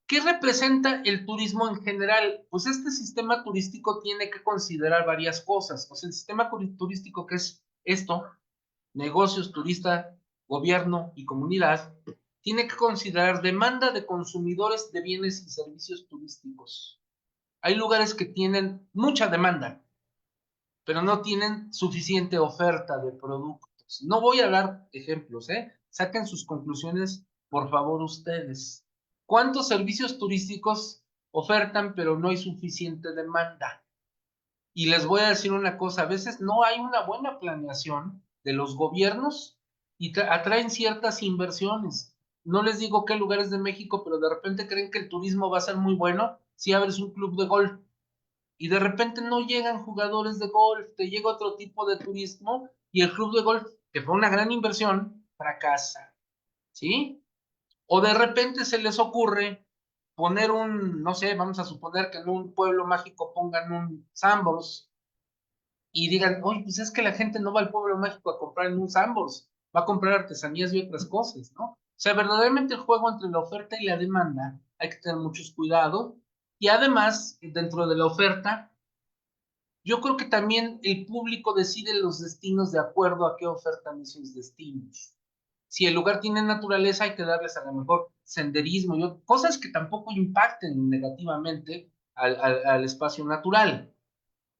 ¿Qué representa el turismo en general? Pues este sistema turístico tiene que considerar varias cosas. O sea, el sistema turístico, que es esto, negocios, turista, gobierno y comunidad, tiene que considerar demanda de consumidores de bienes y servicios turísticos. Hay lugares que tienen mucha demanda, pero no tienen suficiente oferta de productos. No voy a dar ejemplos, ¿eh? Saquen sus conclusiones, por favor, ustedes. ¿Cuántos servicios turísticos ofertan, pero no hay suficiente demanda? Y les voy a decir una cosa, a veces no hay una buena planeación de los gobiernos y atraen ciertas inversiones. No les digo qué lugares de México, pero de repente creen que el turismo va a ser muy bueno si abres un club de golf y de repente no llegan jugadores de golf, te llega otro tipo de turismo y el club de golf, que fue una gran inversión, fracasa, ¿sí? O de repente se les ocurre poner un, no sé, vamos a suponer que en un pueblo mágico pongan un Sambors y digan, oye, pues es que la gente no va al pueblo mágico a comprar en un Sambors, va a comprar artesanías y otras cosas, ¿no? O sea, verdaderamente el juego entre la oferta y la demanda hay que tener muchos cuidado y además, dentro de la oferta, yo creo que también el público decide los destinos de acuerdo a qué ofertan esos destinos. Si el lugar tiene naturaleza, hay que darles a lo mejor senderismo y cosas que tampoco impacten negativamente al espacio natural.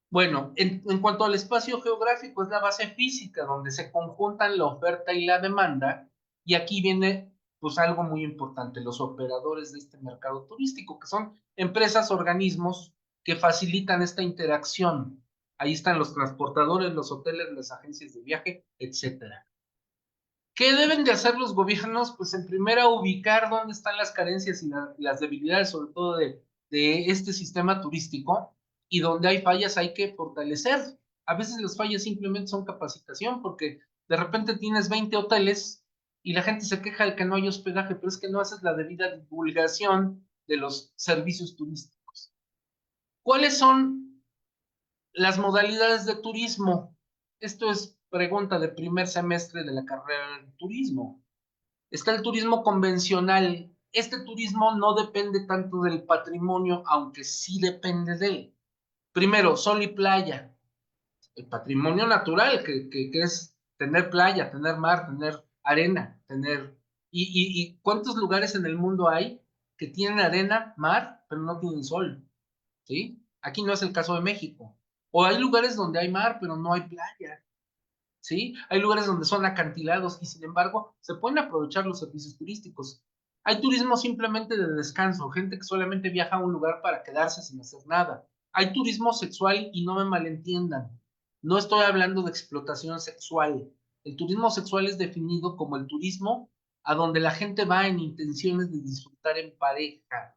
Bueno, en cuanto al espacio geográfico, es la base física donde se conjuntan la oferta y la demanda, y aquí viene pues algo muy importante, los operadores de este mercado turístico, que son empresas, organismos que facilitan esta interacción. Ahí están los transportadores, los hoteles, las agencias de viaje, etcétera. ¿Qué deben de hacer los gobiernos? Pues en primera ubicar dónde están las carencias y las debilidades, sobre todo de este sistema turístico, y donde hay fallas hay que fortalecer. A veces las fallas simplemente son capacitación, porque de repente tienes 20 hoteles y la gente se queja de que no hay hospedaje, pero es que no haces la debida divulgación de los servicios turísticos. ¿Cuáles son las modalidades de turismo? Esto es pregunta de primer semestre de la carrera de turismo. Está el turismo convencional. Este turismo no depende tanto del patrimonio, aunque sí depende de él. Primero, sol y playa. El patrimonio natural, que es tener playa, tener mar, tener arena, tener... ¿Y cuántos lugares en el mundo hay que tienen arena, mar, pero no tienen sol? ¿Sí? Aquí no es el caso de México. O hay lugares donde hay mar, pero no hay playa. ¿Sí? Hay lugares donde son acantilados y sin embargo se pueden aprovechar los servicios turísticos. Hay turismo simplemente de descanso, gente que solamente viaja a un lugar para quedarse sin hacer nada. Hay turismo sexual y no me malentiendan. No estoy hablando de explotación sexual. El turismo sexual es definido como el turismo a donde la gente va en intenciones de disfrutar en pareja,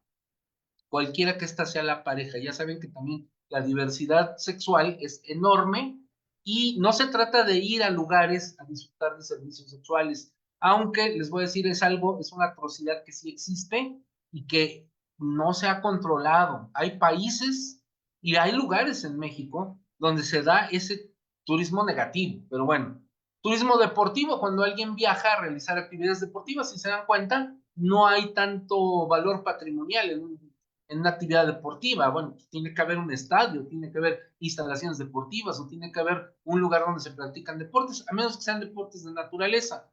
cualquiera que ésta sea la pareja. Ya saben que también la diversidad sexual es enorme y no se trata de ir a lugares a disfrutar de servicios sexuales, aunque les voy a decir, es una atrocidad que sí existe y que no se ha controlado. Hay países y hay lugares en México donde se da ese turismo negativo, pero bueno, turismo deportivo, cuando alguien viaja a realizar actividades deportivas, si se dan cuenta, no hay tanto valor patrimonial en una actividad deportiva. Bueno, pues tiene que haber un estadio, tiene que haber instalaciones deportivas o tiene que haber un lugar donde se practican deportes, a menos que sean deportes de naturaleza.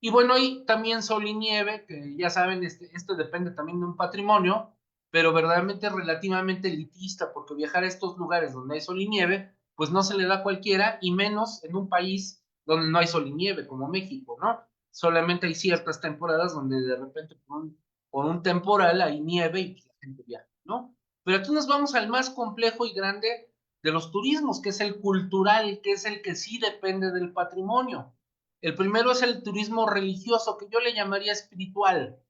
Y bueno, hay también sol y nieve, que ya saben, esto depende también de un patrimonio, pero verdaderamente relativamente elitista, porque viajar a estos lugares donde hay sol y nieve, pues no se le da a cualquiera, y menos en un país donde no hay sol y nieve, como México, ¿no? Solamente hay ciertas temporadas donde de repente por un temporal hay nieve y pues la gente viaja, ¿no? Pero aquí nos vamos al más complejo y grande de los turismos, que es el cultural, que es el que sí depende del patrimonio. El primero es el turismo religioso, que yo le llamaría espiritual,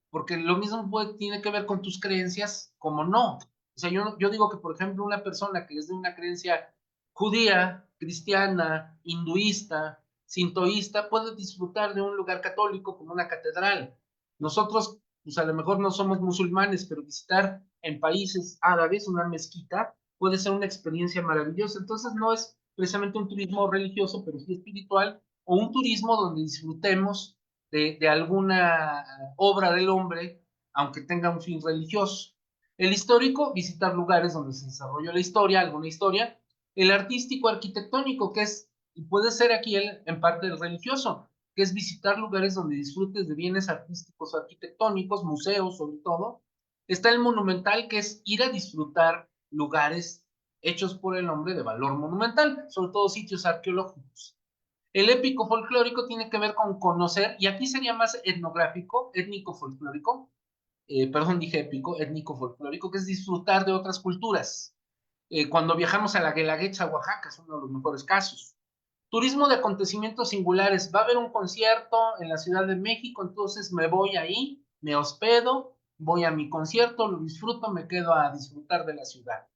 porque lo mismo tiene que ver con tus creencias, como no. O sea, yo digo que, por ejemplo, una persona que es de una creencia judía, cristiana, hinduista, sintoísta, puede disfrutar de un lugar católico como una catedral. Nosotros, pues a lo mejor no somos musulmanes, pero visitar en países árabes una mezquita puede ser una experiencia maravillosa. Entonces no es precisamente un turismo religioso, pero sí espiritual, o un turismo donde disfrutemos de alguna obra del hombre, aunque tenga un fin religioso. El histórico, visitar lugares donde se desarrolló la historia, alguna historia. El artístico, arquitectónico, que es, y puede ser aquí en parte el religioso, que es visitar lugares donde disfrutes de bienes artísticos o arquitectónicos, museos sobre todo. Está el monumental, que es ir a disfrutar lugares hechos por el hombre de valor monumental, sobre todo sitios arqueológicos. El épico folclórico tiene que ver con conocer, y aquí sería más etnográfico, étnico folclórico, perdón, dije épico, étnico folclórico, que es disfrutar de otras culturas. Cuando viajamos a la Guelaguetza, Oaxaca, es uno de los mejores casos. Turismo de acontecimientos singulares. Va a haber un concierto en la Ciudad de México, entonces me voy ahí, me hospedo, voy a mi concierto, lo disfruto, me quedo a disfrutar de la ciudad.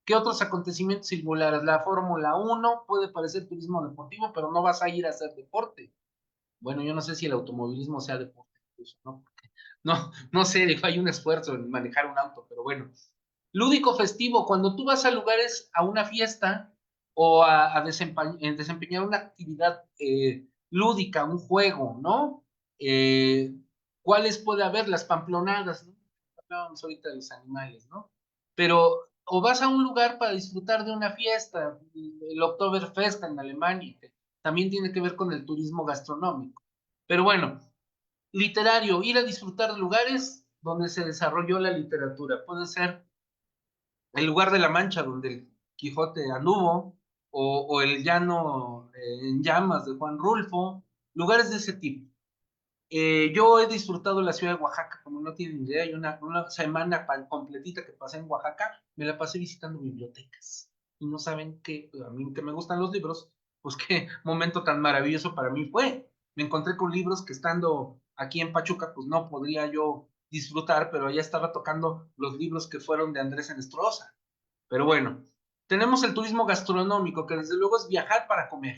¿Qué otros acontecimientos singulares? La Fórmula 1 puede parecer turismo deportivo, pero no vas a ir a hacer deporte. Bueno, yo no sé si el automovilismo sea deporte, incluso, ¿no? No sé, hay un esfuerzo en manejar un auto, pero bueno. Lúdico festivo, cuando tú vas a lugares, a una fiesta o a desempeñar una actividad lúdica, un juego, ¿no? ¿Cuáles puede haber? Las pamplonadas, ¿no? Hablábamos ahorita de los animales, ¿no? Pero, o vas a un lugar para disfrutar de una fiesta, el Oktoberfest en Alemania, que también tiene que ver con el turismo gastronómico. Pero bueno, literario, ir a disfrutar de lugares donde se desarrolló la literatura. Puede ser el lugar de la Mancha, donde el Quijote anduvo, o el llano en llamas de Juan Rulfo, lugares de ese tipo. Yo he disfrutado la ciudad de Oaxaca, como no tienen idea, hay una semana completita que pasé en Oaxaca, me la pasé visitando bibliotecas. Y no saben que a mí que me gustan los libros, pues qué momento tan maravilloso para mí fue. Me encontré con libros que estando aquí en Pachuca, pues no podría yo disfrutar, pero allá estaba tocando los libros que fueron de Andrés Enestrosa. Pero bueno, tenemos el turismo gastronómico, que desde luego es viajar para comer,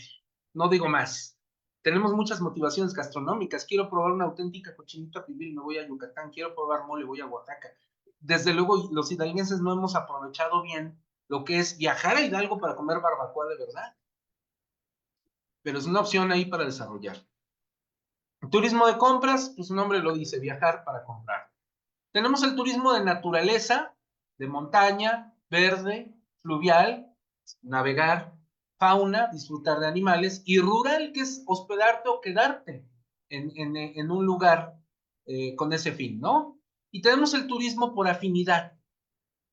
no digo más. Tenemos muchas motivaciones gastronómicas. Quiero probar una auténtica cochinita pibil, me voy a Yucatán. Quiero probar mole, voy a Oaxaca. Desde luego, los hidalguenses no hemos aprovechado bien lo que es viajar a Hidalgo para comer barbacoa de verdad. Pero es una opción ahí para desarrollar. Turismo de compras, pues su nombre lo dice, viajar para comprar. Tenemos el turismo de naturaleza, de montaña, verde, fluvial, navegar, fauna, disfrutar de animales, y rural, que es hospedarte o quedarte en un lugar con ese fin, ¿no? Y tenemos el turismo por afinidad,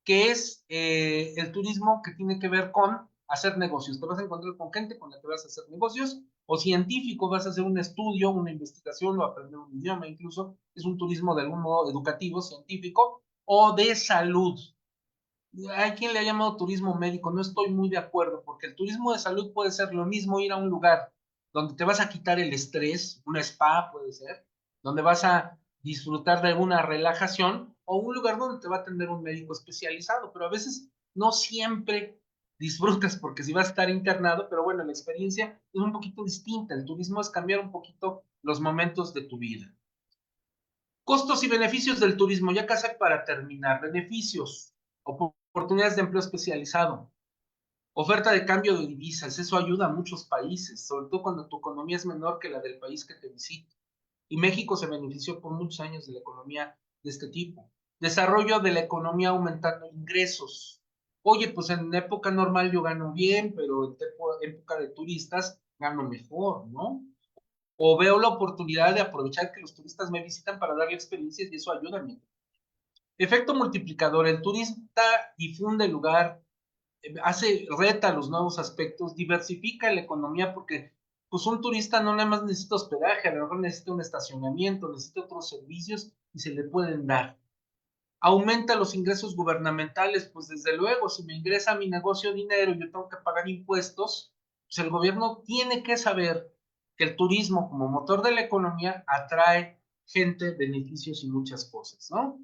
que es el turismo que tiene que ver con hacer negocios. Te vas a encontrar con gente con la que vas a hacer negocios, o científico, vas a hacer un estudio, una investigación o aprender un idioma, incluso es un turismo de algún modo educativo, científico, o de salud. Hay quien le ha llamado turismo médico, no estoy muy de acuerdo, porque el turismo de salud puede ser lo mismo ir a un lugar donde te vas a quitar el estrés, un spa puede ser, donde vas a disfrutar de alguna relajación, o un lugar donde te va a atender un médico especializado, pero a veces no siempre disfrutas porque si vas a estar internado, pero bueno, la experiencia es un poquito distinta, el turismo es cambiar un poquito los momentos de tu vida. Costos y beneficios del turismo, ya casi para terminar. Beneficios, oportunidades de empleo especializado, oferta de cambio de divisas, eso ayuda a muchos países, sobre todo cuando tu economía es menor que la del país que te visita. Y México se benefició por muchos años de la economía de este tipo. Desarrollo de la economía aumentando ingresos. Oye, pues en época normal yo gano bien, pero en época de turistas gano mejor, ¿no? O veo la oportunidad de aprovechar que los turistas me visitan para darle experiencias y eso ayuda a mí. Efecto multiplicador. El turista difunde el lugar, reta los nuevos aspectos, diversifica la economía porque pues un turista no nada más necesita hospedaje, a lo mejor necesita un estacionamiento, necesita otros servicios y se le pueden dar. Aumenta los ingresos gubernamentales, pues desde luego, si me ingresa a mi negocio dinero y yo tengo que pagar impuestos, pues el gobierno tiene que saber que el turismo como motor de la economía atrae gente, beneficios y muchas cosas, ¿no?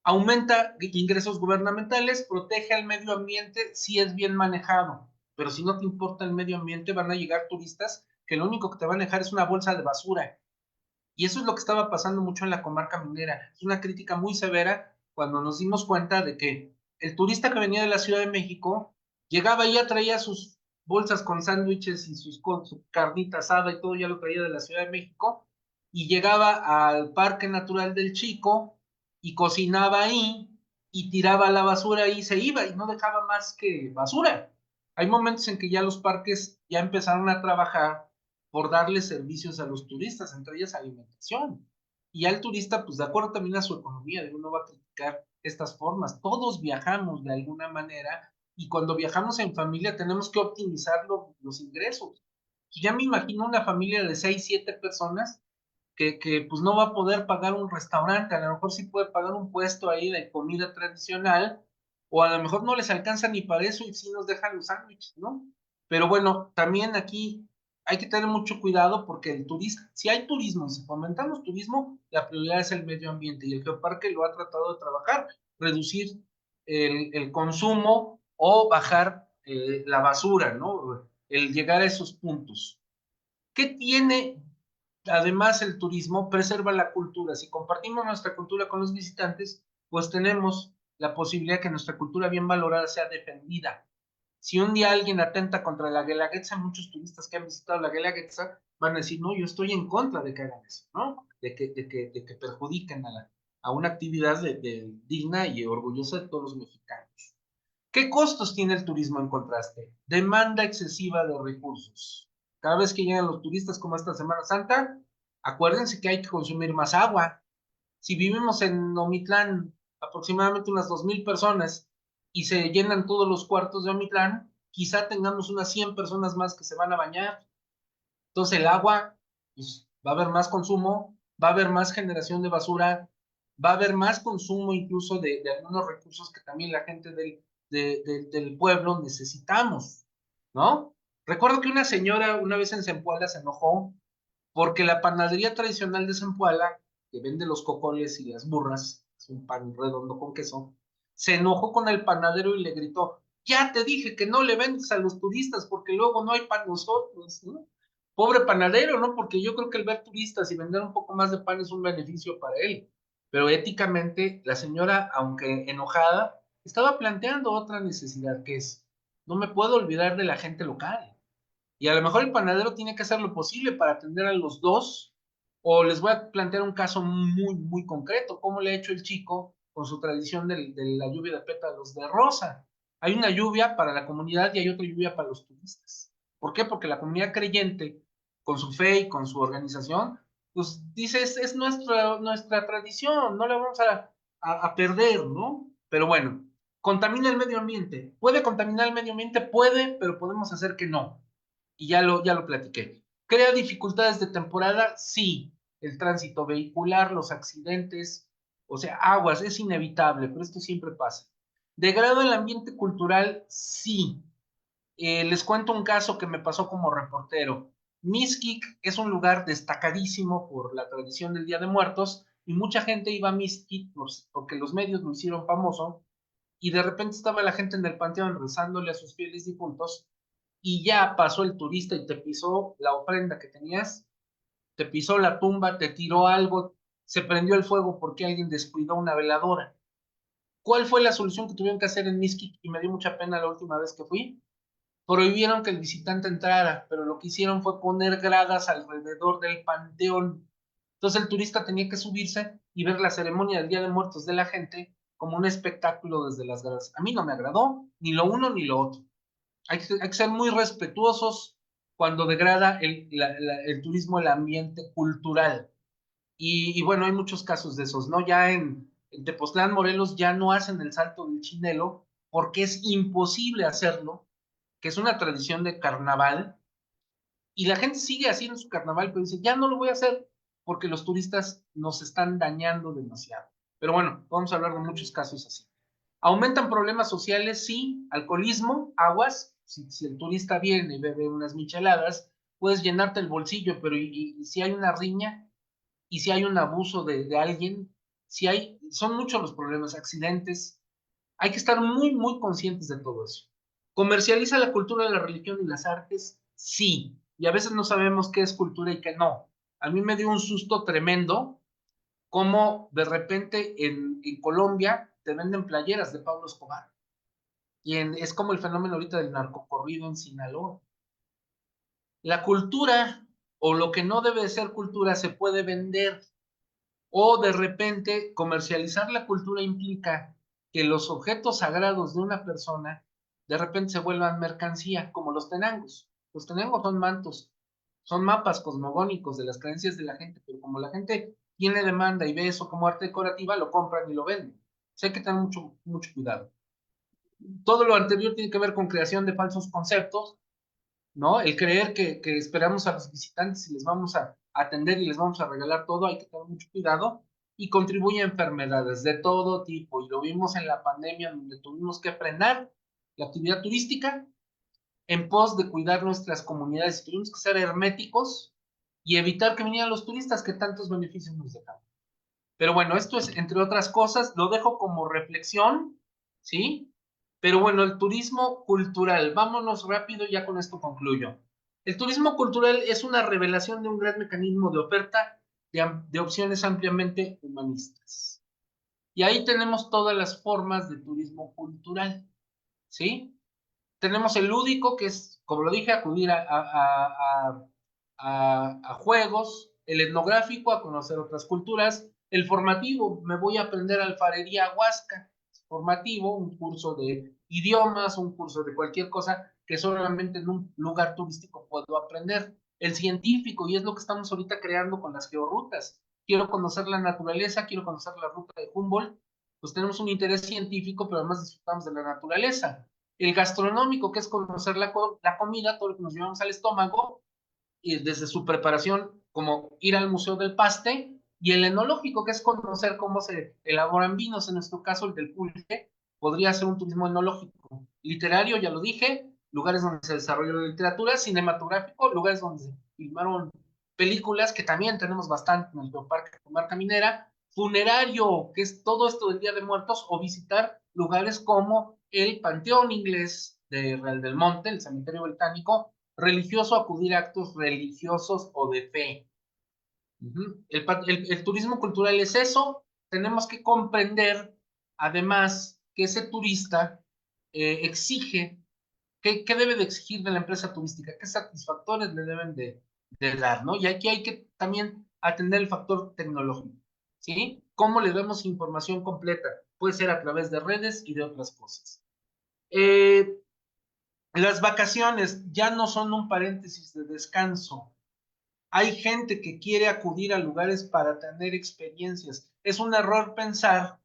Aumenta ingresos gubernamentales, protege al medio ambiente si es bien manejado, pero si no te importa el medio ambiente van a llegar turistas que lo único que te van a dejar es una bolsa de basura. Y eso es lo que estaba pasando mucho en la comarca minera. Es una crítica muy severa cuando nos dimos cuenta de que el turista que venía de la Ciudad de México llegaba y ya traía sus bolsas con sándwiches y con su carnita asada y todo ya lo traía de la Ciudad de México y llegaba al Parque Natural del Chico y cocinaba ahí y tiraba la basura y se iba y no dejaba más que basura. Hay momentos en que ya los parques ya empezaron a trabajar por darle servicios a los turistas, entre ellas alimentación. Y al turista, pues de acuerdo también a su economía, de uno va a criticar estas formas. Todos viajamos de alguna manera y cuando viajamos en familia tenemos que optimizar los ingresos. Ya me imagino una familia de 6, 7 personas que pues no va a poder pagar un restaurante, a lo mejor sí puede pagar un puesto ahí de comida tradicional, o a lo mejor no les alcanza ni para eso y sí nos dejan los sándwiches, ¿no? Pero bueno, también aquí hay que tener mucho cuidado porque el turista, si hay turismo y si fomentamos turismo, la prioridad es el medio ambiente y el Geoparque lo ha tratado de trabajar, reducir el consumo o bajar la basura, ¿no? El llegar a esos puntos. ¿Qué tiene además el turismo? Preserva la cultura. Si compartimos nuestra cultura con los visitantes, pues tenemos la posibilidad que nuestra cultura bien valorada sea defendida. Si un día alguien atenta contra la Guelaguetza, muchos turistas que han visitado la Guelaguetza van a decir, no, yo estoy en contra de que hagan eso, ¿no? De que perjudiquen a una actividad digna y orgullosa de todos los mexicanos. ¿Qué costos tiene el turismo en contraste? Demanda excesiva de recursos. Cada vez que llegan los turistas como esta Semana Santa, acuérdense que hay que consumir más agua. Si vivimos en Omitlán aproximadamente unas 2,000 personas y se llenan todos los cuartos de Omitlán, quizá tengamos unas 100 personas más que se van a bañar. Entonces el agua, pues, va a haber más consumo, va a haber más generación de basura, va a haber más consumo incluso de algunos recursos que también la gente del pueblo necesitamos, ¿no? Recuerdo que una señora una vez en Zempoala se enojó porque la panadería tradicional de Zempoala, que vende los cocoles y las burras, es un pan redondo con queso, se enojó con el panadero y le gritó, ya te dije que no le vendes a los turistas porque luego no hay para nosotros, ¿no? Pobre panadero, ¿no? Porque yo creo que el ver turistas y vender un poco más de pan es un beneficio para él. Pero éticamente, la señora, aunque enojada, estaba planteando otra necesidad que es, no me puedo olvidar de la gente local. Y a lo mejor el panadero tiene que hacer lo posible para atender a los dos. O les voy a plantear un caso muy, muy concreto. ¿Cómo le ha hecho el chico con su tradición de la lluvia de pétalos de rosa? Hay una lluvia para la comunidad y hay otra lluvia para los turistas. ¿Por qué? Porque la comunidad creyente, con su fe y con su organización, pues dice, es nuestra tradición, no la vamos a perder, ¿no? Pero bueno, contamina el medio ambiente. ¿Puede contaminar el medio ambiente? Puede, pero podemos hacer que no y ya lo platiqué. ¿Crea dificultades de temporada? Sí. El tránsito vehicular, los accidentes, o sea, aguas, es inevitable, pero esto siempre pasa. ¿Degrada el ambiente cultural? Sí. Les cuento un caso que me pasó como reportero. Mixquic es un lugar destacadísimo por la tradición del Día de Muertos y mucha gente iba a Mixquic porque los medios lo hicieron famoso y de repente estaba la gente en el panteón rezándole a sus fieles difuntos y ya pasó el turista y te pisó la ofrenda que tenías, te pisó la tumba, te tiró algo, se prendió el fuego porque alguien descuidó una veladora. ¿Cuál fue la solución que tuvieron que hacer en Mixquic? Y me dio mucha pena la última vez que fui. Prohibieron que el visitante entrara, pero lo que hicieron fue poner gradas alrededor del panteón. Entonces el turista tenía que subirse y ver la ceremonia del Día de Muertos de la gente como un espectáculo desde las gradas. A mí no me agradó ni lo uno ni lo otro. Hay que ser muy respetuosos cuando degrada el turismo el ambiente cultural. Y bueno, hay muchos casos de esos, ¿no? Ya en Tepoztlán, Morelos, ya no hacen el salto del Chinelo porque es imposible hacerlo, que es una tradición de carnaval, y la gente sigue haciendo su carnaval, pero dice, ya no lo voy a hacer porque los turistas nos están dañando demasiado. Pero bueno, vamos a hablar de muchos casos así. ¿Aumentan problemas sociales? Sí. Alcoholismo, aguas. Si el turista viene y bebe unas micheladas, puedes llenarte el bolsillo, pero y si hay una riña, y si hay un abuso de alguien, son muchos los problemas, accidentes, hay que estar muy, muy conscientes de todo eso. ¿Comercializa la cultura, la religión y las artes? Sí, y a veces no sabemos qué es cultura y qué no. A mí me dio un susto tremendo cómo de repente en Colombia te venden playeras de Pablo Escobar. Es como el fenómeno ahorita del narcocorrido en Sinaloa. La cultura o lo que no debe de ser cultura se puede vender. O de repente, comercializar la cultura implica que los objetos sagrados de una persona de repente se vuelvan mercancía, como los tenangos. Los tenangos son mantos, son mapas cosmogónicos de las creencias de la gente, pero como la gente tiene demanda y ve eso como arte decorativa, lo compran y lo venden. O sea, hay que tener mucho, mucho cuidado. Todo lo anterior tiene que ver con creación de falsos conceptos, ¿no? El creer que esperamos a los visitantes y les vamos a atender y les vamos a regalar todo, hay que tener mucho cuidado, y contribuye a enfermedades de todo tipo, y lo vimos en la pandemia donde tuvimos que frenar la actividad turística en pos de cuidar nuestras comunidades, y tuvimos que ser herméticos y evitar que vinieran los turistas que tantos beneficios nos dejaban. Pero bueno, esto es, entre otras cosas, lo dejo como reflexión, ¿sí? Pero bueno, el turismo cultural, vámonos rápido, ya con esto concluyo. El turismo cultural es una revelación de un gran mecanismo de oferta de opciones ampliamente humanistas. Y ahí tenemos todas las formas de turismo cultural, ¿sí? Tenemos el lúdico, que es, como lo dije, acudir a juegos, el etnográfico, a conocer otras culturas, el formativo, me voy a aprender alfarería huasca, formativo, un curso de idiomas, un curso de cualquier cosa que solamente en un lugar turístico puedo aprender. El científico, y es lo que estamos ahorita creando con las georrutas. Quiero conocer la naturaleza, quiero conocer la ruta de Humboldt, pues tenemos un interés científico, pero además disfrutamos de la naturaleza. El gastronómico, que es conocer la comida, todo lo que nos llevamos al estómago, y desde su preparación, como ir al Museo del Paste, y el enológico, que es conocer cómo se elaboran vinos, en nuestro caso el del pulque, podría ser un turismo enológico. Literario, ya lo dije, lugares donde se desarrolló la literatura, cinematográfico, lugares donde se filmaron películas, que también tenemos bastante en el Geoparque Comarca Minera, funerario, que es todo esto del Día de Muertos, o visitar lugares como el Panteón Inglés de Real del Monte, el Cementerio Británico, religioso, acudir a actos religiosos o de fe. El turismo cultural es eso. Tenemos que comprender, además, que ese turista exige, ¿qué debe de exigir de la empresa turística? ¿Qué satisfactores le deben de dar, ¿no? Y aquí hay que también atender el factor tecnológico, ¿sí? ¿Cómo le damos información completa? Puede ser a través de redes y de otras cosas. Las vacaciones ya no son un paréntesis de descanso. Hay gente que quiere acudir a lugares para tener experiencias. Es un error pensar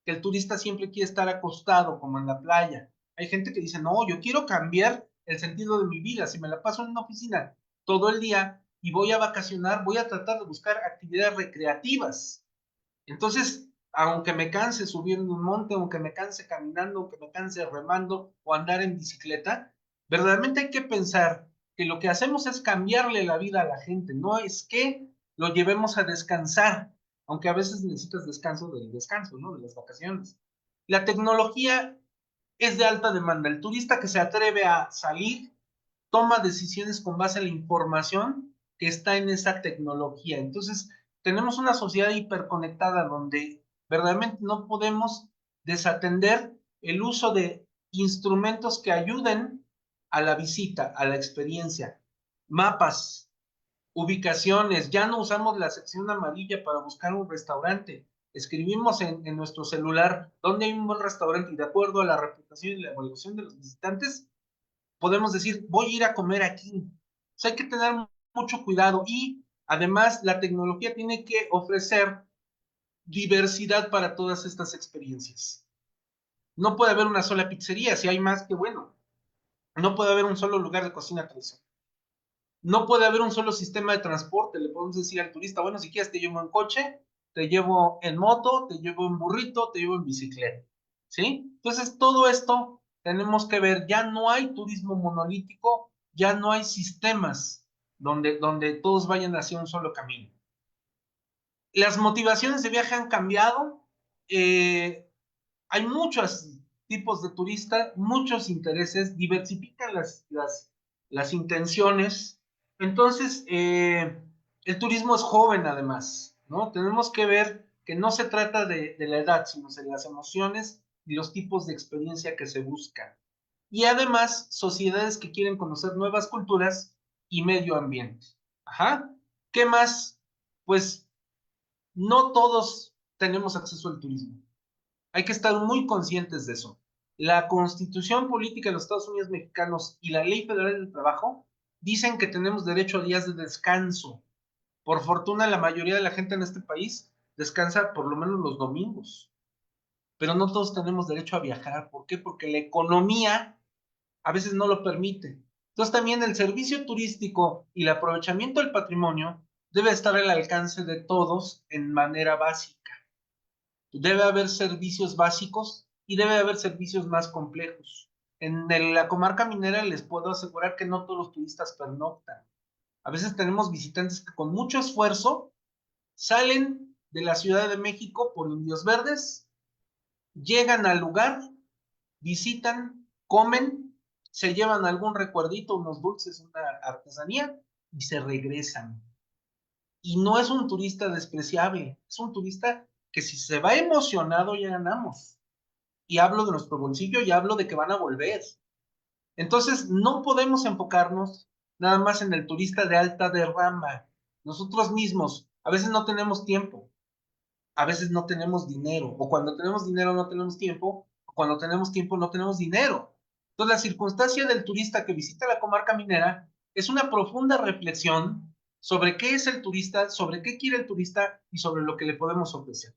que el turista siempre quiere estar acostado como en la playa. Hay gente que dice, no, yo quiero cambiar el sentido de mi vida. Si me la paso en una oficina todo el día y voy a vacacionar, voy a tratar de buscar actividades recreativas. Entonces, aunque me canse subiendo un monte, aunque me canse caminando, aunque me canse remando o andar en bicicleta, verdaderamente hay que pensar que lo que hacemos es cambiarle la vida a la gente, no es que lo llevemos a descansar, aunque a veces necesitas descanso del descanso, ¿no? De las vacaciones. La tecnología es de alta demanda. El turista que se atreve a salir toma decisiones con base en la información que está en esa tecnología. Entonces, tenemos una sociedad hiperconectada donde verdaderamente no podemos desatender el uso de instrumentos que ayuden a la visita, a la experiencia. Mapas, Ubicaciones, ya no usamos la sección amarilla para buscar un restaurante. Escribimos en nuestro celular dónde hay un buen restaurante y de acuerdo a la reputación y la evaluación de los visitantes, podemos decir, voy a ir a comer aquí. O sea, hay que tener mucho cuidado y además la tecnología tiene que ofrecer diversidad para todas estas experiencias. No puede haber una sola pizzería, si hay más que bueno. No puede haber un solo lugar de cocina tradicional. No puede haber un solo sistema de transporte. Le podemos decir al turista, bueno, si quieres te llevo en coche, te llevo en moto, te llevo en burrito, te llevo en bicicleta. ¿Sí? Entonces, todo esto tenemos que ver, ya no hay turismo monolítico, ya no hay sistemas donde todos vayan hacia un solo camino. Las motivaciones de viaje han cambiado. Hay muchos tipos de turista, muchos intereses, diversifican las intenciones. Entonces, el turismo es joven además, ¿no? Tenemos que ver que no se trata de la edad, sino de las emociones y los tipos de experiencia que se buscan. Y además, sociedades que quieren conocer nuevas culturas y medio ambiente. Ajá. ¿Qué más? Pues no todos tenemos acceso al turismo. Hay que estar muy conscientes de eso. La Constitución Política de los Estados Unidos Mexicanos y la Ley Federal del Trabajo dicen que tenemos derecho a días de descanso. Por fortuna, la mayoría de la gente en este país descansa por lo menos los domingos, pero no todos tenemos derecho a viajar. ¿Por qué? Porque la economía a veces no lo permite. Entonces también el servicio turístico y el aprovechamiento del patrimonio debe estar al alcance de todos en manera básica. Debe haber servicios básicos y debe haber servicios más complejos. En la comarca minera les puedo asegurar que no todos los turistas pernoctan. A veces tenemos visitantes que con mucho esfuerzo salen de la Ciudad de México por Indios Verdes, llegan al lugar, visitan, comen, se llevan algún recuerdito, unos dulces, una artesanía y se regresan. Y no es un turista despreciable, es un turista que si se va emocionado ya ganamos. Y hablo de nuestro bolsillo y hablo de que van a volver. Entonces, no podemos enfocarnos nada más en el turista de alta derrama. Nosotros mismos, a veces no tenemos tiempo, a veces no tenemos dinero, o cuando tenemos dinero no tenemos tiempo, o cuando tenemos tiempo no tenemos dinero. Entonces, la circunstancia del turista que visita la comarca minera es una profunda reflexión sobre qué es el turista, sobre qué quiere el turista y sobre lo que le podemos ofrecer.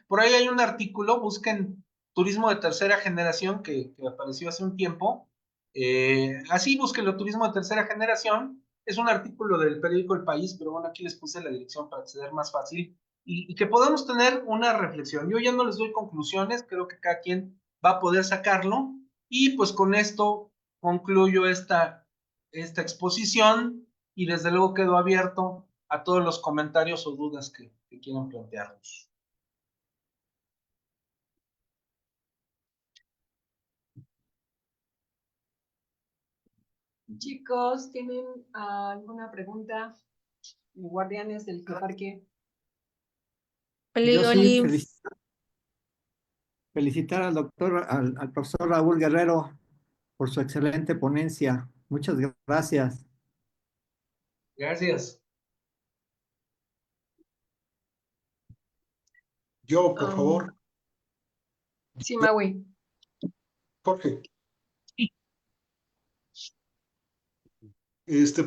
Por ahí hay un artículo, busquen turismo de tercera generación que apareció hace un tiempo. Así búsquenlo, turismo de tercera generación. Es un artículo del periódico El País, pero bueno, aquí les puse la dirección para acceder más fácil y que podamos tener una reflexión. Yo ya no les doy conclusiones, creo que cada quien va a poder sacarlo y pues con esto concluyo esta exposición y desde luego quedo abierto a todos los comentarios o dudas que quieran plantearnos. Chicos, ¿tienen alguna pregunta? Guardianes del Geoparque. Oli, Yo sí oli. felicitar al doctor, al profesor Raúl Guerrero por su excelente ponencia. Muchas gracias. Gracias. Yo, por favor. Sí, Maui. Jorge.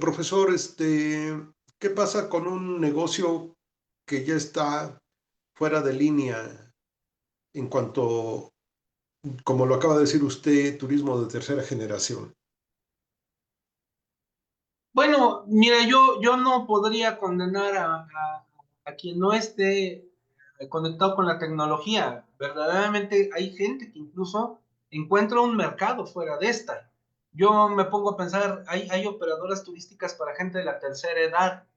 Profesor, ¿qué pasa con un negocio que ya está fuera de línea en cuanto, como lo acaba de decir usted, turismo de tercera generación? Bueno, mira, yo no podría condenar a quien no esté conectado con la tecnología. Verdaderamente hay gente que incluso encuentra un mercado fuera de esta. Yo me pongo a pensar, hay operadoras turísticas para gente de la tercera edad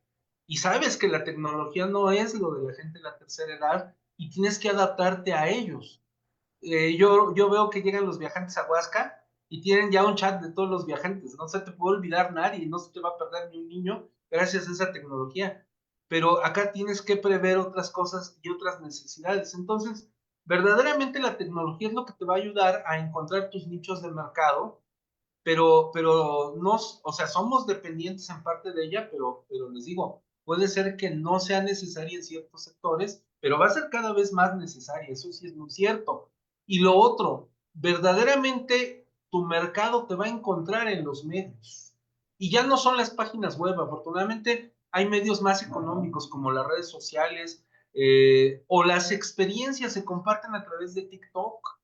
y sabes que la tecnología no es lo de la gente de la tercera edad y tienes que adaptarte a ellos. Yo veo que llegan los viajantes a Huasca y tienen ya un chat de todos los viajantes. No se te puede olvidar nadie, no se te va a perder ni un niño gracias a esa tecnología. Pero acá tienes que prever otras cosas y otras necesidades. Entonces, verdaderamente la tecnología es lo que te va a ayudar a encontrar tus nichos de mercado pero no, o sea, somos dependientes en parte de ella, pero les digo, puede ser que no sea necesaria en ciertos sectores, pero va a ser cada vez más necesaria, eso sí es muy cierto. Y lo otro, verdaderamente tu mercado te va a encontrar en los medios. Y ya no son las páginas web, afortunadamente hay medios más económicos como las redes sociales, o las experiencias se comparten a través de TikTok.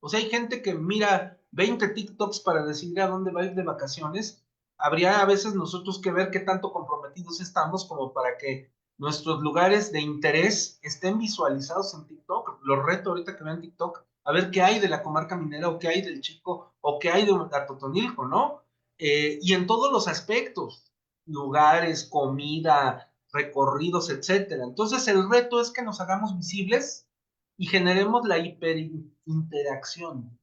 O sea, hay gente que mira 20 TikToks para decidir a dónde va a ir de vacaciones. Habría a veces nosotros que ver qué tanto comprometidos estamos como para que nuestros lugares de interés estén visualizados en TikTok. Los reto ahorita que vean TikTok a ver qué hay de la comarca minera o qué hay del Chico o qué hay de Atotonilco, ¿no? Y en todos los aspectos, lugares, comida, recorridos, etcétera. Entonces el reto es que nos hagamos visibles y generemos la hiperinteracción.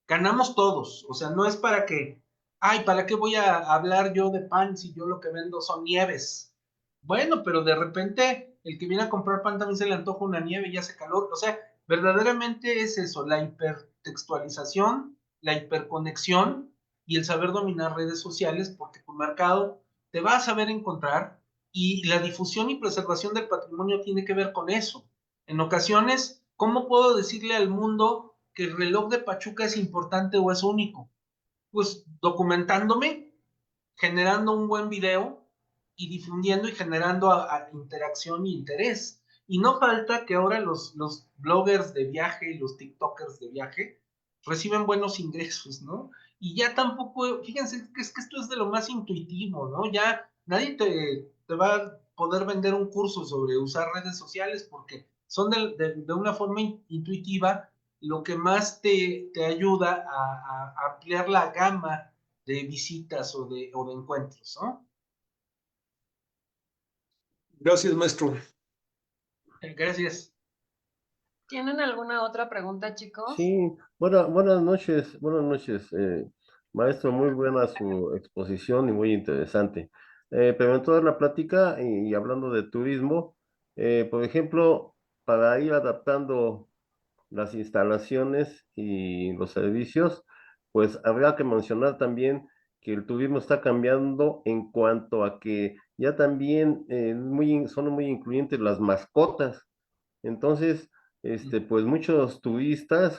Ganamos todos, o sea, no es para que, ay, ¿para qué voy a hablar yo de pan si yo lo que vendo son nieves? Bueno, pero de repente el que viene a comprar pan también se le antoja una nieve y hace calor, o sea, verdaderamente es eso, la hipertextualización, la hiperconexión y el saber dominar redes sociales porque tu mercado te va a saber encontrar y la difusión y preservación del patrimonio tiene que ver con eso. En ocasiones, ¿cómo puedo decirle al mundo que el reloj de Pachuca es importante o es único? Pues documentándome, generando un buen video y difundiendo y generando interacción y interés. Y no falta que ahora los bloggers de viaje y los TikTokers de viaje reciben buenos ingresos, ¿no? Y ya tampoco, fíjense que es que esto es de lo más intuitivo, ¿no? Ya nadie te va a poder vender un curso sobre usar redes sociales porque son de una forma intuitiva lo que más te ayuda a ampliar la gama de visitas o de encuentros, ¿no? Gracias, maestro. Gracias. ¿Tienen alguna otra pregunta, chicos? Sí, buenas noches, maestro, muy buena su exposición y muy interesante. Pero en toda la plática y hablando de turismo, por ejemplo, para ir adaptando las instalaciones y los servicios, pues habrá que mencionar también que el turismo está cambiando en cuanto a que ya también son muy incluyentes las mascotas. Entonces, pues muchos turistas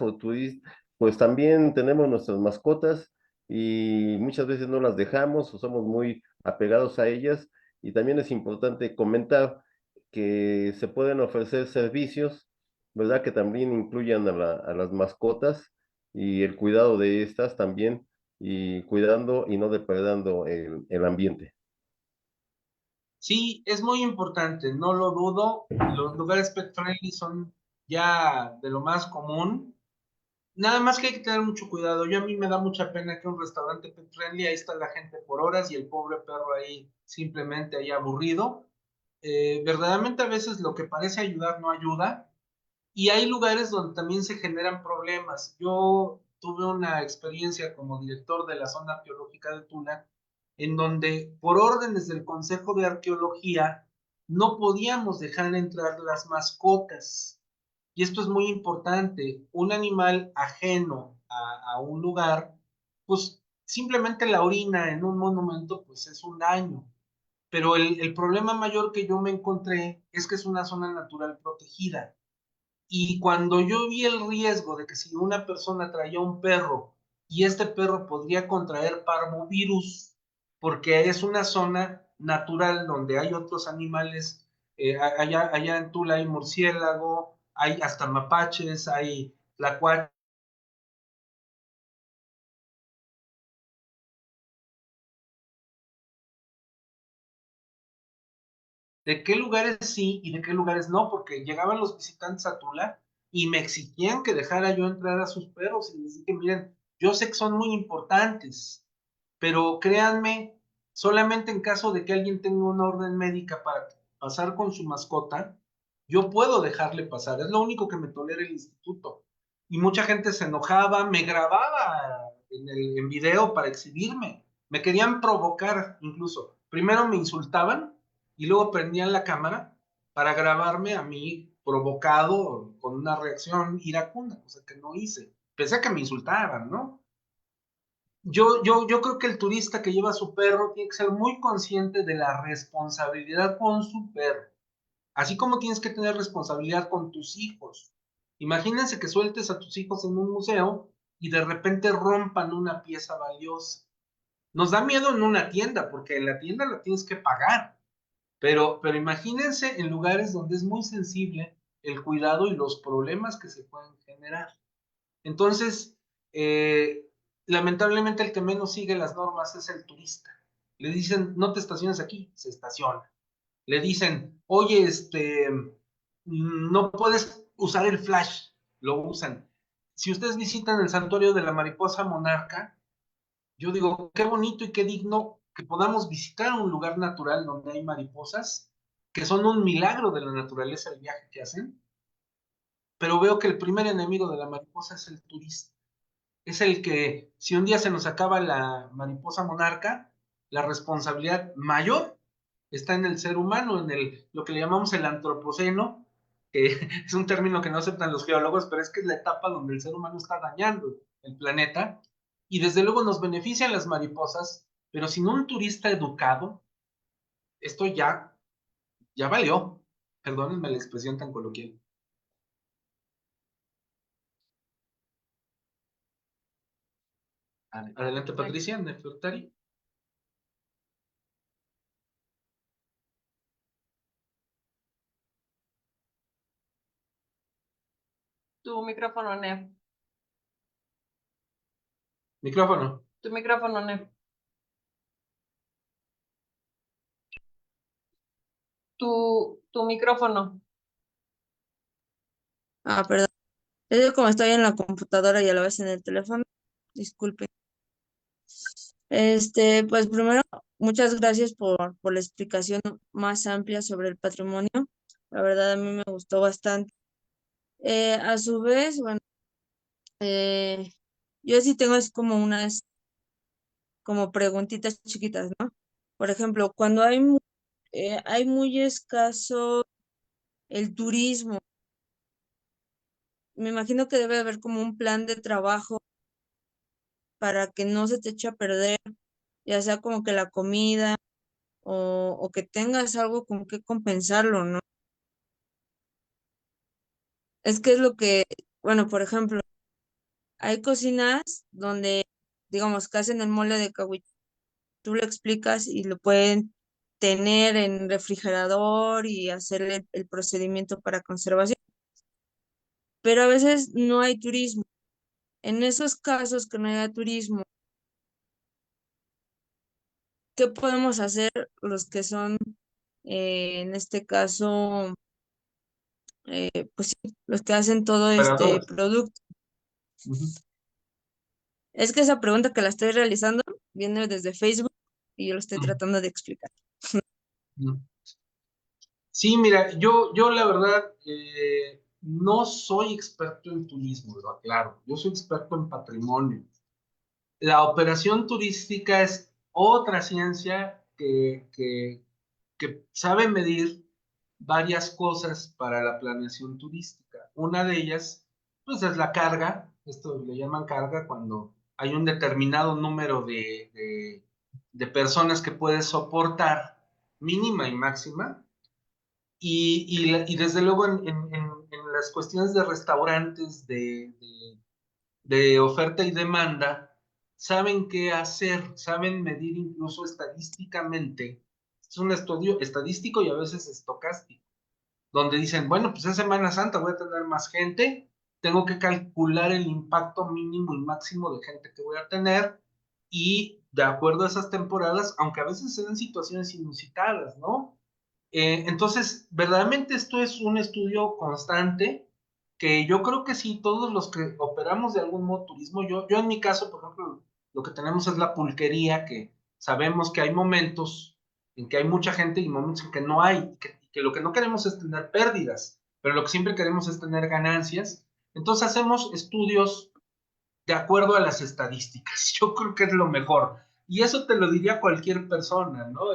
pues también tenemos nuestras mascotas y muchas veces no las dejamos o somos muy apegados a ellas. Y también es importante comentar que se pueden ofrecer servicios, ¿verdad? Que también incluyan a las mascotas y el cuidado de estas también y cuidando y no depredando el ambiente. Sí, es muy importante, no lo dudo. Los lugares pet friendly son ya de lo más común. Nada más que hay que tener mucho cuidado. Yo a mí me da mucha pena que un restaurante pet friendly, ahí está la gente por horas y el pobre perro ahí simplemente ahí aburrido. Verdaderamente a veces lo que parece ayudar no ayuda. Y hay lugares donde también se generan problemas. Yo tuve una experiencia como director de la zona arqueológica de Tuna, en donde por órdenes del Consejo de Arqueología no podíamos dejar entrar las mascotas. Y esto es muy importante. Un animal ajeno a un lugar, pues simplemente la orina en un monumento, pues es un daño. Pero el problema mayor que yo me encontré es que es una zona natural protegida. Y cuando yo vi el riesgo de que si una persona traía un perro y este perro podría contraer parvovirus, porque es una zona natural donde hay otros animales, allá en Tula hay murciélago, hay hasta mapaches, hay tlacuaches. De qué lugares sí y de qué lugares no, porque llegaban los visitantes a Tula y me exigían que dejara yo entrar a sus perros y les dije, miren, yo sé que son muy importantes, pero créanme, solamente en caso de que alguien tenga una orden médica para pasar con su mascota, yo puedo dejarle pasar, es lo único que me tolera el instituto. Y mucha gente se enojaba, me grababa en video para exhibirme, me querían provocar incluso. Primero me insultaban y luego prendían la cámara para grabarme a mí provocado con una reacción iracunda, cosa que no hice. Pensé que me insultaban, ¿no? yo creo que el turista que lleva a su perro tiene que ser muy consciente de la responsabilidad con su perro, así como tienes que tener responsabilidad con tus hijos. Imagínense que sueltes a tus hijos en un museo y de repente rompan una pieza valiosa. Nos da miedo en una tienda, porque en la tienda la tienes que pagar, pero imagínense en lugares donde es muy sensible el cuidado y los problemas que se pueden generar. Entonces, lamentablemente el que menos sigue las normas es el turista. Le dicen, no te estaciones aquí, se estaciona. Le dicen, oye, no puedes usar el flash, lo usan. Si ustedes visitan el santuario de la mariposa monarca, yo digo, qué bonito y qué digno que podamos visitar un lugar natural donde hay mariposas, que son un milagro de la naturaleza el viaje que hacen, pero veo que el primer enemigo de la mariposa es el turista. Es el que, si un día se nos acaba la mariposa monarca, la responsabilidad mayor está en el ser humano, en lo que le llamamos el antropoceno, que es un término que no aceptan los geólogos, pero es que es la etapa donde el ser humano está dañando el planeta, y desde luego nos benefician las mariposas, pero sin un turista educado, esto ya valió. Perdónenme la expresión tan coloquial. Adelante, Patricia, Nefertari. Tu micrófono, Nef. Micrófono. Tu micrófono, Nef. Tu micrófono. Ah, perdón. Es que como estoy en la computadora y a la vez en el teléfono, disculpe. Pues primero, muchas gracias por la explicación más amplia sobre el patrimonio. La verdad, a mí me gustó bastante. A su vez, bueno, eh, yo sí tengo así como unas, como preguntitas chiquitas, ¿no? Por ejemplo, cuando hay muy escaso el turismo, me imagino que debe haber como un plan de trabajo para que no se te eche a perder, ya sea como que la comida o que tengas algo con qué compensarlo, ¿no? Es que es lo que, bueno, por ejemplo, hay cocinas donde, digamos, que hacen el mole de cahuite, tú lo explicas y lo pueden tener en refrigerador y hacer el procedimiento para conservación, pero a veces no hay turismo. En esos casos que no haya turismo, ¿qué podemos hacer los que son, en este caso, pues sí, los que hacen todo este Operadoras. producto? Uh-huh. Es que esa pregunta que la estoy realizando viene desde Facebook y yo lo estoy Uh-huh. tratando de explicar. Sí, mira, yo la verdad no soy experto en turismo, lo aclaro. Yo soy experto en patrimonio. La operación turística es otra ciencia que sabe medir varias cosas para la planeación turística. Una de ellas, pues, es la carga. Esto le llaman carga cuando hay un determinado número de personas que puedes soportar, mínima y máxima. Y desde luego en las cuestiones de restaurantes, de oferta y demanda, saben qué hacer, saben medir incluso estadísticamente. Es un estudio estadístico y a veces estocástico, donde dicen, bueno, pues en Semana Santa voy a tener más gente, tengo que calcular el impacto mínimo y máximo de gente que voy a tener y de acuerdo a esas temporadas, aunque a veces se dan situaciones inusitadas, ¿no? Entonces, verdaderamente esto es un estudio constante que yo creo que sí, todos los que operamos de algún modo turismo, yo en mi caso, por ejemplo, lo que tenemos es la pulquería, que sabemos que hay momentos en que hay mucha gente y momentos en que no hay, que lo que no queremos es tener pérdidas, pero lo que siempre queremos es tener ganancias. Entonces hacemos estudios de acuerdo a las estadísticas. Yo creo que es lo mejor. Y eso te lo diría cualquier persona, ¿no?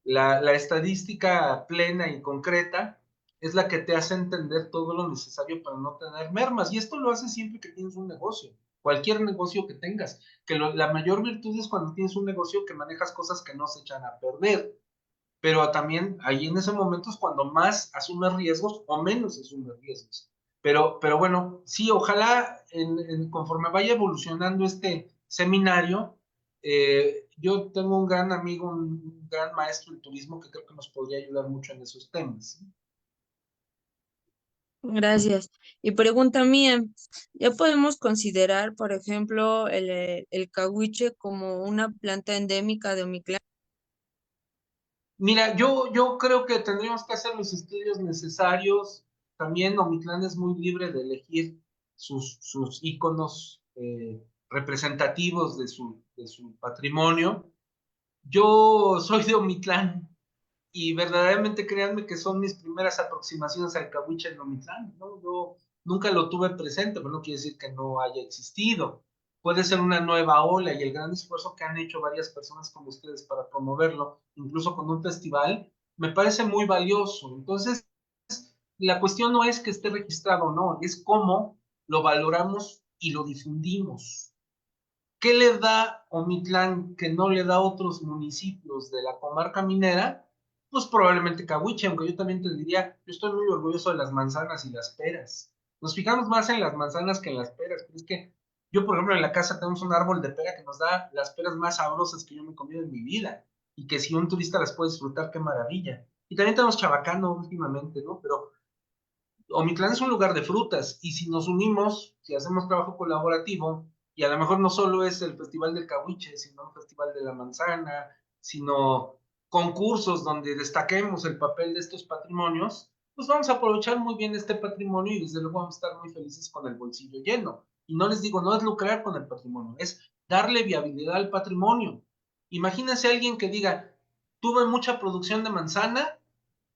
La estadística plena y concreta. es la que te hace entender todo lo necesario para no tener mermas. Y esto lo haces siempre que tienes un negocio, cualquier negocio que tengas, que la mayor virtud es cuando tienes un negocio que manejas cosas que no se echan a perder, pero también ahí en ese momento es cuando más asumes riesgos o menos asumes riesgos. Pero bueno, sí, ojalá conforme vaya evolucionando este seminario, yo tengo un gran amigo, un gran maestro en turismo que creo que nos podría ayudar mucho en esos temas. Gracias. Y pregunta mía, ¿ya podemos considerar, por ejemplo, el cahuiche como una planta endémica de Omitlán? Mira, yo creo que tendríamos que hacer los estudios necesarios. También Omitlán es muy libre de elegir sus íconos representativos de su patrimonio. Yo soy de Omitlán y verdaderamente créanme que son mis primeras aproximaciones al cahuiche en Omitlán, ¿no? Yo nunca lo tuve presente, pero no quiere decir que no haya existido. Puede ser una nueva ola y el gran esfuerzo que han hecho varias personas como ustedes para promoverlo, incluso con un festival, me parece muy valioso. Entonces, la cuestión no es que esté registrado o no, es cómo lo valoramos y lo difundimos. ¿Qué le da Omitlán que no le da a otros municipios de la comarca minera? Pues probablemente cahuiche, aunque yo también te diría, yo estoy muy orgulloso de las manzanas y las peras. Nos fijamos más en las manzanas que en las peras, pero es que yo, por ejemplo, en la casa tenemos un árbol de pera que nos da las peras más sabrosas que yo me he comido en mi vida, y que si un turista las puede disfrutar, qué maravilla. Y también tenemos chabacano últimamente, ¿no? Pero Omitlán es un lugar de frutas y si nos unimos, si hacemos trabajo colaborativo, y a lo mejor no solo es el Festival del Cahuiche, sino un Festival de la Manzana, sino concursos donde destaquemos el papel de estos patrimonios, pues vamos a aprovechar muy bien este patrimonio y desde luego vamos a estar muy felices con el bolsillo lleno. Y no les digo, no es lucrar con el patrimonio, es darle viabilidad al patrimonio. Imagínense a alguien que diga, tuve mucha producción de manzana,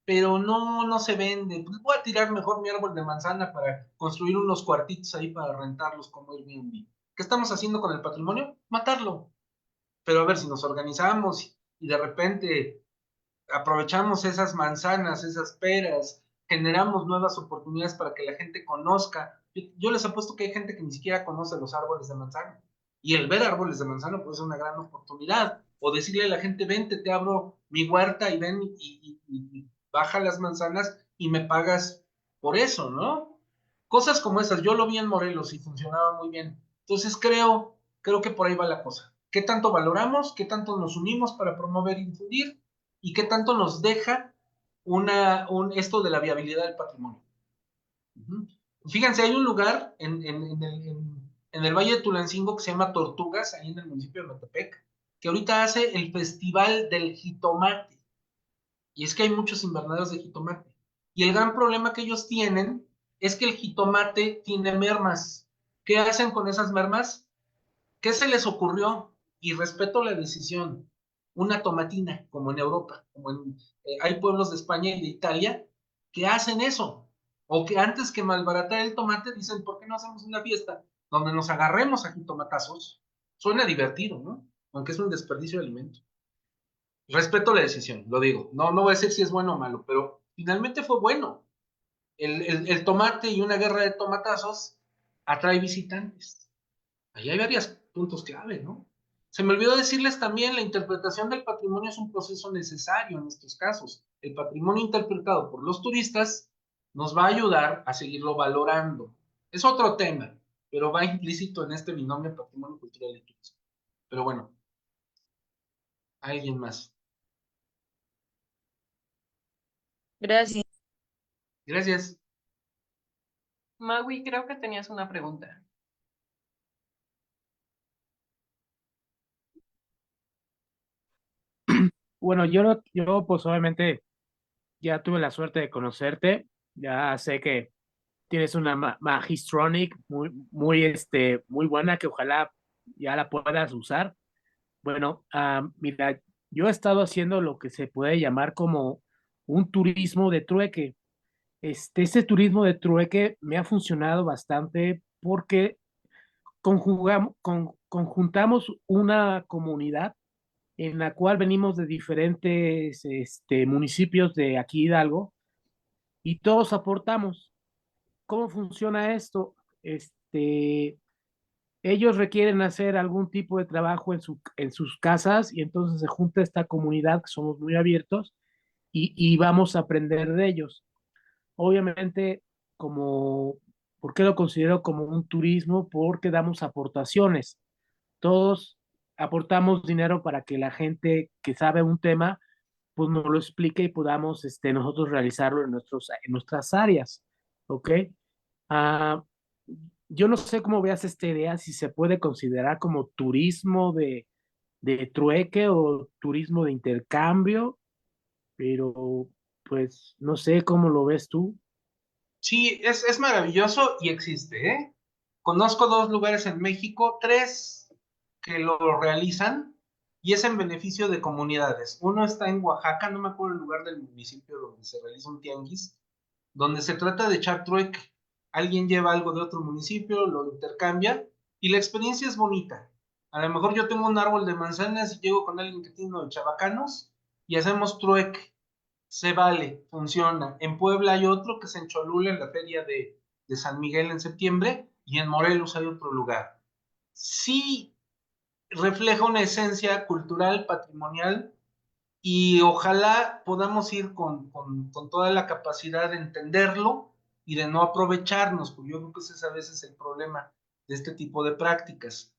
pero no se vende. Pues voy a tirar mejor mi árbol de manzana para construir unos cuartitos ahí para rentarlos como Airbnb. ¿Qué estamos haciendo con el patrimonio? Matarlo. Pero a ver, si nos organizamos y de repente aprovechamos esas manzanas, esas peras, generamos nuevas oportunidades para que la gente conozca. Yo les apuesto que hay gente que ni siquiera conoce los árboles de manzana. Y el ver árboles de manzana puede ser una gran oportunidad. O decirle a la gente, vente, te abro mi huerta y ven y baja las manzanas y me pagas por eso, ¿no? Cosas como esas. Yo lo vi en Morelos y funcionaba muy bien. Entonces creo que por ahí va la cosa. ¿Qué tanto valoramos? ¿Qué tanto nos unimos para promover y difundir? ¿Y qué tanto nos deja esto de la viabilidad del patrimonio? Fíjense, hay un lugar en el Valle de Tulancingo que se llama Tortugas, ahí en el municipio de Metepec, que ahorita hace el Festival del Jitomate. Y es que hay muchos invernaderos de jitomate. Y el gran problema que ellos tienen es que el jitomate tiene mermas. ¿Qué hacen con esas mermas? ¿Qué se les ocurrió? Y respeto la decisión. Una tomatina, como en Europa, hay pueblos de España y de Italia que hacen eso. O que antes que malbaratar el tomate dicen, ¿por qué no hacemos una fiesta donde nos agarremos aquí tomatazos? Suena divertido, ¿no? Aunque es un desperdicio de alimento. Respeto la decisión, lo digo. No voy a decir si es bueno o malo, pero finalmente fue bueno. El tomate y una guerra de tomatazos atrae visitantes. Ahí hay varios puntos clave, ¿no? Se me olvidó decirles también, la interpretación del patrimonio es un proceso necesario en estos casos. El patrimonio interpretado por los turistas nos va a ayudar a seguirlo valorando. Es otro tema, pero va implícito en este binomio patrimonio cultural y turismo. Pero bueno, alguien más. Gracias. Gracias. Maui, creo que tenías una pregunta. Bueno, yo pues obviamente ya tuve la suerte de conocerte, ya sé que tienes una Magistronic muy buena que ojalá ya la puedas usar. Bueno, mira, yo he estado haciendo lo que se puede llamar como un turismo de trueque. Este turismo de trueque me ha funcionado bastante porque conjuntamos una comunidad en la cual venimos de diferentes municipios de aquí Hidalgo y todos aportamos. ¿Cómo funciona esto? Ellos requieren hacer algún tipo de trabajo en sus casas y entonces se junta esta comunidad que somos muy abiertos y vamos a aprender de ellos. Obviamente, como, ¿por qué lo considero como un turismo? Porque damos aportaciones. Todos aportamos dinero para que la gente que sabe un tema, pues nos lo explique y podamos nosotros realizarlo en nuestras áreas. ¿Ok? Ah, yo no sé cómo veas esta idea, si se puede considerar como turismo de trueque o turismo de intercambio, pero pues no sé cómo lo ves tú. Sí, es maravilloso y existe, ¿eh? Conozco 2 lugares en México, 3 que lo realizan y es en beneficio de comunidades. Uno está en Oaxaca, no me acuerdo el lugar del municipio donde se realiza un tianguis, donde se trata de echar trueque. Alguien lleva algo de otro municipio, lo intercambia y la experiencia es bonita. A lo mejor yo tengo un árbol de manzanas y llego con alguien que tiene uno de chabacanos y hacemos trueque. Se vale, funciona. En Puebla hay otro que es en Cholula, en la feria de San Miguel en septiembre, y en Morelos hay otro lugar. Sí refleja una esencia cultural, patrimonial, y ojalá podamos ir con toda la capacidad de entenderlo y de no aprovecharnos, porque yo creo que ese es a veces el problema de este tipo de prácticas.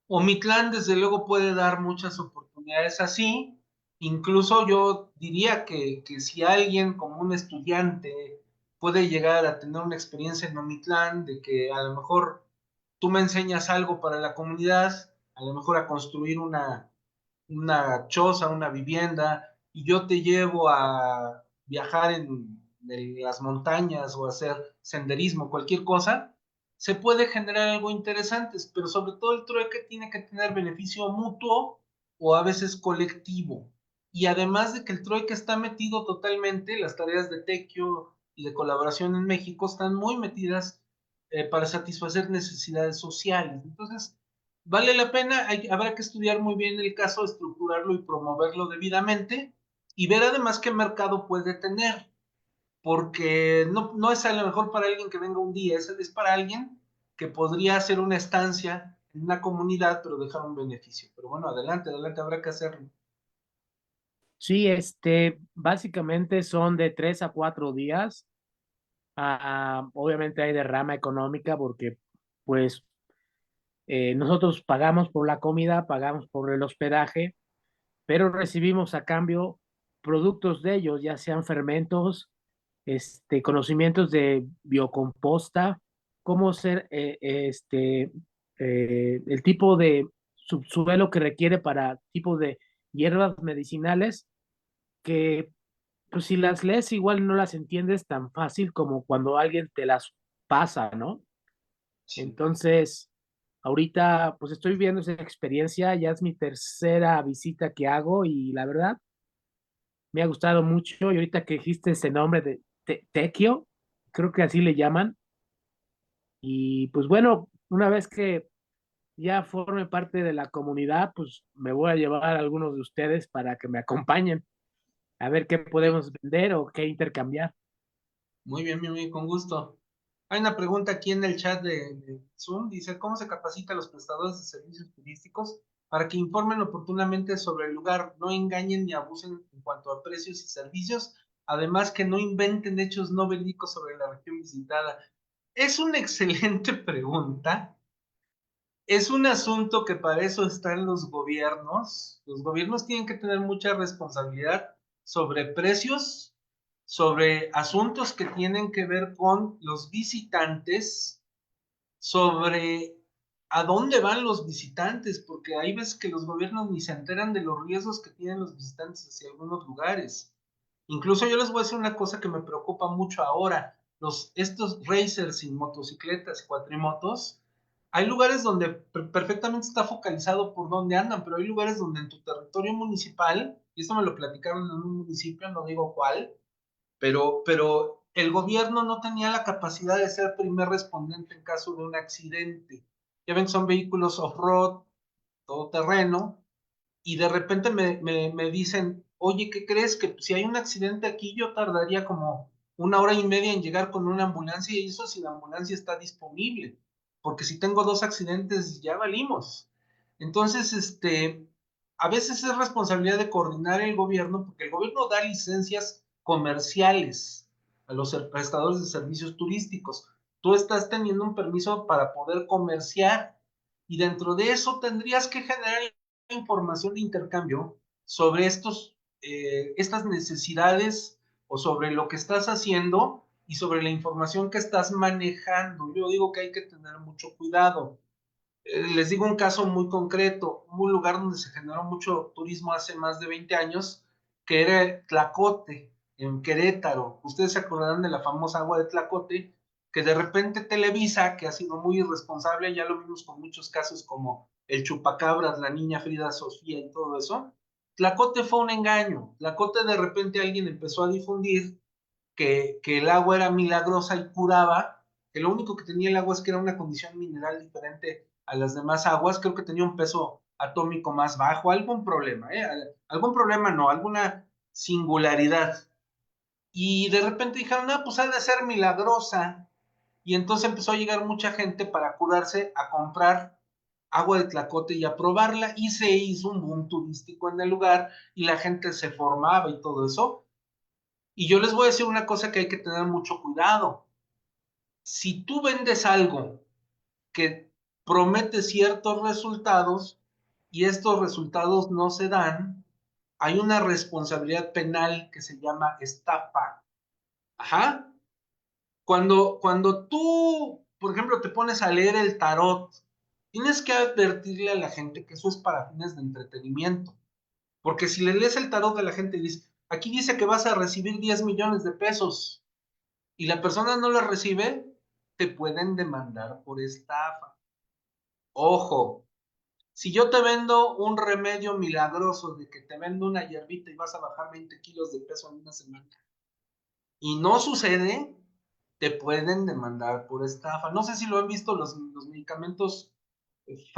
Omitlán, desde luego, puede dar muchas oportunidades así. Incluso yo diría que si alguien como un estudiante puede llegar a tener una experiencia en Omitlán, de que a lo mejor tú me enseñas algo para la comunidad, a lo mejor a construir una choza, una vivienda, y yo te llevo a viajar en las montañas o hacer senderismo, cualquier cosa, se puede generar algo interesante, pero sobre todo el trueque tiene que tener beneficio mutuo o a veces colectivo. Y además de que el trueque está metido totalmente, las tareas de tequio y de colaboración en México están muy metidas para satisfacer necesidades sociales. Entonces, vale la pena, habrá que estudiar muy bien el caso, estructurarlo y promoverlo debidamente y ver además qué mercado puede tener, porque no es a lo mejor para alguien que venga un día, es para alguien que podría hacer una estancia en una comunidad, pero dejar un beneficio. Pero bueno, adelante, adelante, habrá que hacerlo. Sí, básicamente son de 3 a 4 días. Obviamente hay derrama económica porque pues nosotros pagamos por la comida, pagamos por el hospedaje, pero recibimos a cambio productos de ellos, ya sean fermentos, conocimientos de biocomposta, cómo ser el tipo de subsuelo que requiere para tipo de hierbas medicinales que pues si las lees igual no las entiendes tan fácil como cuando alguien te las pasa, ¿no? Sí. Entonces, ahorita pues estoy viendo esa experiencia, ya es mi tercera visita que hago y la verdad me ha gustado mucho y ahorita que dijiste ese nombre de Tequio, creo que así le llaman, y pues bueno, una vez que ya forme parte de la comunidad, pues me voy a llevar a algunos de ustedes para que me acompañen a ver qué podemos vender o qué intercambiar. Muy bien, mi amigo, con gusto. Hay una pregunta aquí en el chat de Zoom, dice, ¿cómo se capacita a los prestadores de servicios turísticos para que informen oportunamente sobre el lugar, no engañen ni abusen en cuanto a precios y servicios, además que no inventen hechos no verídicos sobre la región visitada? Es una excelente pregunta. Es un asunto que para eso están los gobiernos. Los gobiernos tienen que tener mucha responsabilidad sobre precios, sobre asuntos que tienen que ver con los visitantes, sobre a dónde van los visitantes, porque hay veces que los gobiernos ni se enteran de los riesgos que tienen los visitantes hacia algunos lugares. Incluso yo les voy a decir una cosa que me preocupa mucho ahora. Estos racers y motocicletas y cuatrimotos, hay lugares donde perfectamente está focalizado por dónde andan, pero hay lugares donde en tu territorio municipal, y esto me lo platicaron en un municipio, no digo cuál, pero el gobierno no tenía la capacidad de ser primer respondente en caso de un accidente. Ya ven, son vehículos off-road, todoterreno, y de repente me dicen, oye, ¿qué crees? Que si hay un accidente aquí yo tardaría como 1 hora y media en llegar con una ambulancia, y eso si la ambulancia está disponible, porque si tengo 2 accidentes ya valimos. Entonces, a veces es responsabilidad de coordinar el gobierno, porque el gobierno da licencias comerciales a los prestadores de servicios turísticos. Tú estás teniendo un permiso para poder comerciar, y dentro de eso tendrías que generar información de intercambio sobre estas necesidades o sobre lo que estás haciendo y sobre la información que estás manejando. Yo digo que hay que tener mucho cuidado. Les digo un caso muy concreto, un lugar donde se generó mucho turismo hace más de 20 años, que era Tlacote, en Querétaro. Ustedes se acordarán de la famosa agua de Tlacote, que de repente Televisa, que ha sido muy irresponsable, ya lo vimos con muchos casos como el Chupacabras, la niña Frida Sofía y todo eso. Tlacote fue un engaño. Tlacote, de repente alguien empezó a difundir que el agua era milagrosa y curaba, que lo único que tenía el agua es que era una condición mineral diferente a las demás aguas. Creo que tenía un peso atómico más bajo, algún problema, algún problema no, alguna singularidad. Y de repente dijeron, no, pues ha de ser milagrosa. Y entonces empezó a llegar mucha gente para curarse, a comprar agua de Tlacote y a probarla, y se hizo un boom turístico en el lugar, y la gente se formaba y todo eso. Y yo les voy a decir una cosa que hay que tener mucho cuidado. Si tú vendes algo que promete ciertos resultados y estos resultados no se dan, hay una responsabilidad penal que se llama estafa. Ajá. Cuando tú, por ejemplo, te pones a leer el tarot, tienes que advertirle a la gente que eso es para fines de entretenimiento. Porque si le lees el tarot a la gente y dice, aquí dice que vas a recibir 10 millones de pesos, y la persona no lo recibe, te pueden demandar por estafa. Ojo, si yo te vendo un remedio milagroso de que te vendo una hierbita y vas a bajar 20 kilos de peso en una semana, y no sucede, te pueden demandar por estafa. No sé si lo han visto los medicamentos,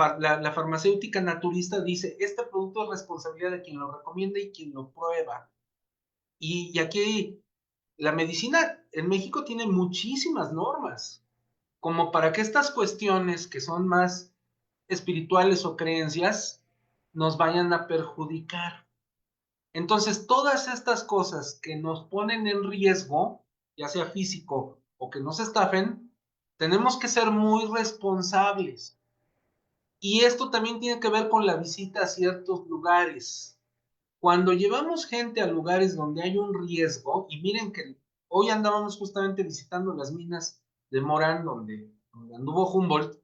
la farmacéutica naturista dice, este producto es responsabilidad de quien lo recomienda y quien lo prueba. Y aquí la medicina en México tiene muchísimas normas, como para que estas cuestiones que son más espirituales o creencias nos vayan a perjudicar. Entonces, todas estas cosas que nos ponen en riesgo, ya sea físico o que nos estafen, tenemos que ser muy responsables. Y esto también tiene que ver con la visita a ciertos lugares. Cuando llevamos gente a lugares donde hay un riesgo, y miren que hoy andábamos justamente visitando las minas de Morán, donde anduvo Humboldt,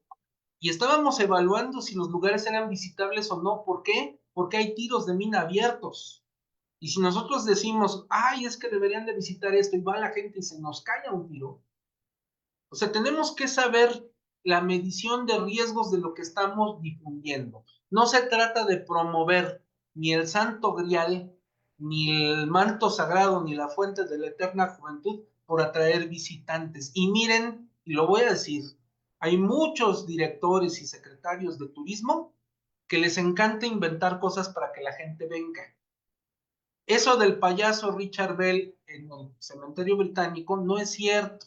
y estábamos evaluando si los lugares eran visitables o no. ¿Por qué? Porque hay tiros de mina abiertos. Y si nosotros decimos, ay, es que deberían de visitar esto, y va la gente y se nos cae un tiro, o sea, tenemos que saber la medición de riesgos de lo que estamos difundiendo. No se trata de promover ni el santo grial, ni el manto sagrado, ni la fuente de la eterna juventud por atraer visitantes. Y miren, y lo voy a decir, hay muchos directores y secretarios de turismo que les encanta inventar cosas para que la gente venga. Eso del payaso Richard Bell en el cementerio británico no es cierto.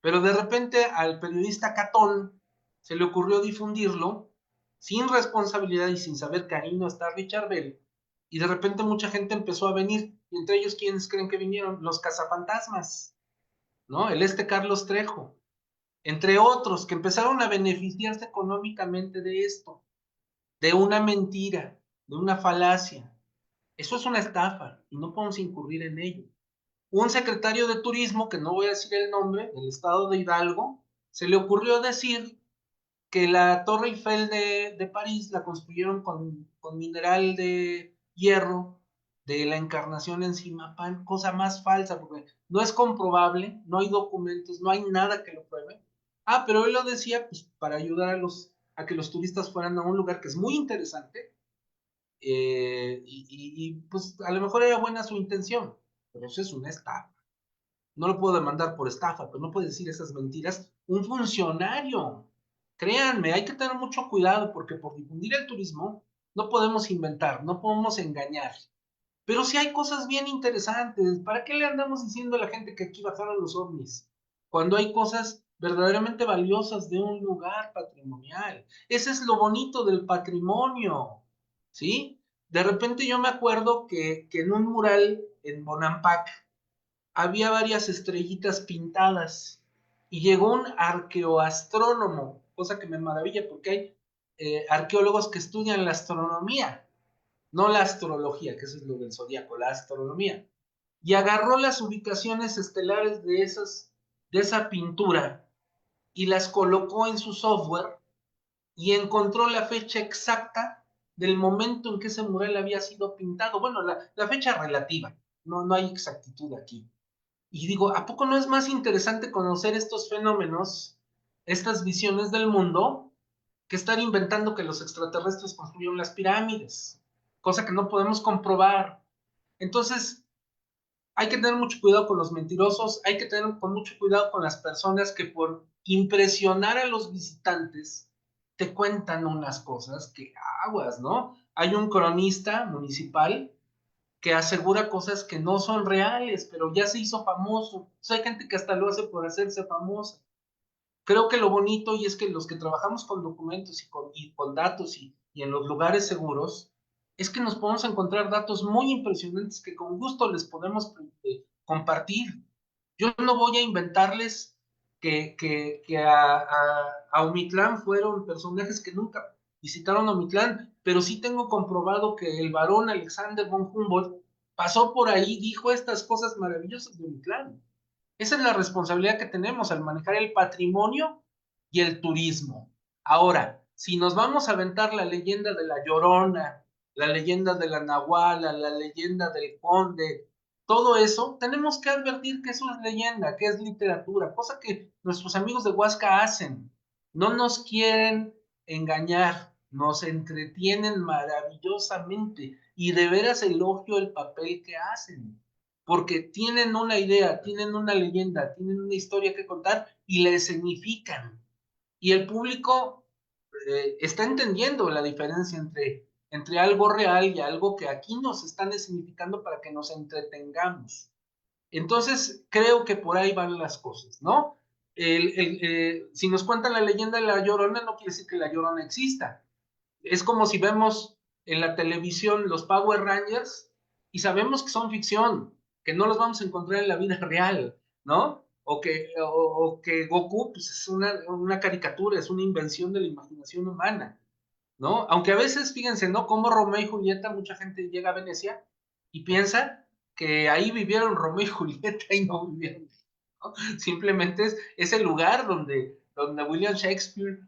Pero de repente al periodista Catón se le ocurrió difundirlo sin responsabilidad y sin saber que ahí no está Richard Bell. Y de repente mucha gente empezó a venir. Y entre ellos, ¿quiénes creen que vinieron? Los cazafantasmas, ¿no? El Carlos Trejo. Entre otros, que empezaron a beneficiarse económicamente de esto, de una mentira, de una falacia. Eso es una estafa y no podemos incurrir en ello. Un secretario de turismo, que no voy a decir el nombre, del estado de Hidalgo, se le ocurrió decir que la Torre Eiffel de París la construyeron con mineral de hierro de la Encarnación en Zimapán, cosa más falsa, porque no es comprobable, no hay documentos, no hay nada que lo pruebe. Ah, pero él lo decía pues, para ayudar a que los turistas fueran a un lugar que es muy interesante, pues a lo mejor era buena su intención, pero eso es una estafa. No lo puedo demandar por estafa, pero no puede decir esas mentiras un funcionario. Créanme, hay que tener mucho cuidado porque por difundir el turismo no podemos inventar, no podemos engañar. Pero sí hay cosas bien interesantes. ¿Para qué le andamos diciendo a la gente que aquí bajaron los ovnis? Cuando hay cosas verdaderamente valiosas de un lugar patrimonial. Ese es lo bonito del patrimonio, ¿sí? De repente yo me acuerdo que en un mural en Bonampak había varias estrellitas pintadas y llegó un arqueoastrónomo, cosa que me maravilla porque hay arqueólogos que estudian la astronomía, no la astrología, que eso es lo del zodiaco, la astronomía, y agarró las ubicaciones estelares de esa pintura y las colocó en su software y encontró la fecha exacta del momento en que ese mural había sido pintado. Bueno, la fecha relativa, no hay exactitud aquí. Y digo, ¿a poco no es más interesante conocer estos fenómenos, estas visiones del mundo, que estar inventando que los extraterrestres construyeron las pirámides? Cosa que no podemos comprobar. Entonces, hay que tener mucho cuidado con los mentirosos, hay que tener mucho cuidado con las personas que por impresionar a los visitantes te cuentan unas cosas que aguas, ¿no? Hay un cronista municipal que asegura cosas que no son reales, pero ya se hizo famoso. O sea, hay gente que hasta lo hace por hacerse famosa. Creo que lo bonito y es que los que trabajamos con documentos y con datos y en los lugares seguros, es que nos podemos encontrar datos muy impresionantes que con gusto les podemos compartir. Yo no voy a inventarles que a Omitlán fueron personajes que nunca visitaron Omitlán, pero sí tengo comprobado que el varón Alexander von Humboldt pasó por ahí, dijo estas cosas maravillosas de Omitlán. Esa es la responsabilidad que tenemos al manejar el patrimonio y el turismo. Ahora, si nos vamos a aventar la leyenda de la Llorona, la leyenda de la Nahuala, la leyenda del Conde, todo eso, tenemos que advertir que eso es leyenda, que es literatura, cosa que nuestros amigos de Huasca hacen. No nos quieren engañar, nos entretienen maravillosamente y de veras elogio el papel que hacen porque tienen una idea, tienen una leyenda, tienen una historia que contar y la escenifican. Y el público está entendiendo la diferencia entre algo real y algo que aquí nos están escenificando para que nos entretengamos. Entonces, creo que por ahí van las cosas, ¿no? Si nos cuentan la leyenda de la Llorona, no quiere decir que la Llorona exista. Es como si vemos en la televisión los Power Rangers y sabemos que son ficción, que no los vamos a encontrar en la vida real, ¿no? O que Goku pues, es una caricatura, es una invención de la imaginación humana, ¿no? Aunque a veces, fíjense, ¿no? Como Romeo y Julieta, mucha gente llega a Venecia y piensa que ahí vivieron Romeo y Julieta y no vivieron, ¿no? Simplemente es el lugar donde William Shakespeare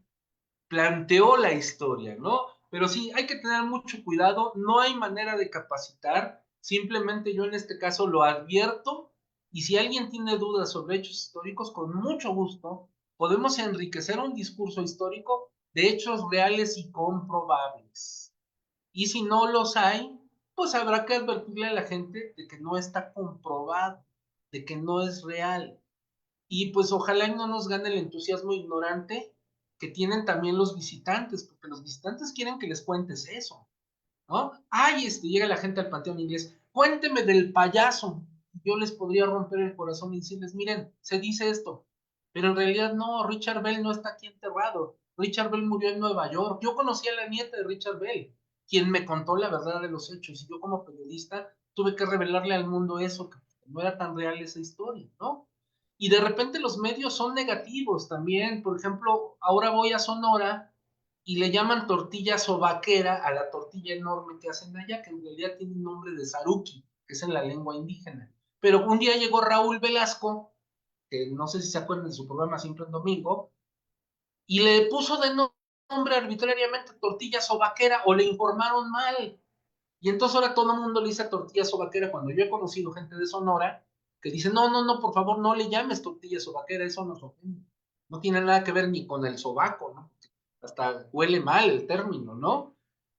planteó la historia, ¿no? Pero sí, hay que tener mucho cuidado, no hay manera de capacitar, simplemente yo en este caso lo advierto y si alguien tiene dudas sobre hechos históricos, con mucho gusto podemos enriquecer un discurso histórico de hechos reales y comprobables. Y si no los hay, pues habrá que advertirle a la gente de que no está comprobado, de que no es real. Y pues ojalá y no nos gane el entusiasmo ignorante que tienen también los visitantes, porque los visitantes quieren que les cuentes eso, ¿no? Ay, llega la gente al Panteón Inglés, cuénteme del payaso. Yo les podría romper el corazón y decirles, miren, se dice esto, pero en realidad no, Richard Bell no está aquí enterrado. Richard Bell murió en Nueva York. Yo conocí a la nieta de Richard Bell, quien me contó la verdad de los hechos, y yo como periodista tuve que revelarle al mundo eso, que no era tan real esa historia, ¿no? Y de repente los medios son negativos también. Por ejemplo, ahora voy a Sonora y le llaman tortilla sobaquera a la tortilla enorme que hacen allá, que en realidad tiene un nombre de saruki, que es en la lengua indígena. Pero un día llegó Raúl Velasco, que no sé si se acuerdan de su programa Siempre en Domingo, y le puso de nombre arbitrariamente tortilla sobaquera o le informaron mal. Y entonces ahora todo el mundo le dice tortilla sobaquera cuando yo he conocido gente de Sonora que dice, no, por favor, no le llames tortilla sobaquera, eso nos ofende. No tiene nada que ver ni con el sobaco, ¿no? Hasta huele mal el término, ¿no?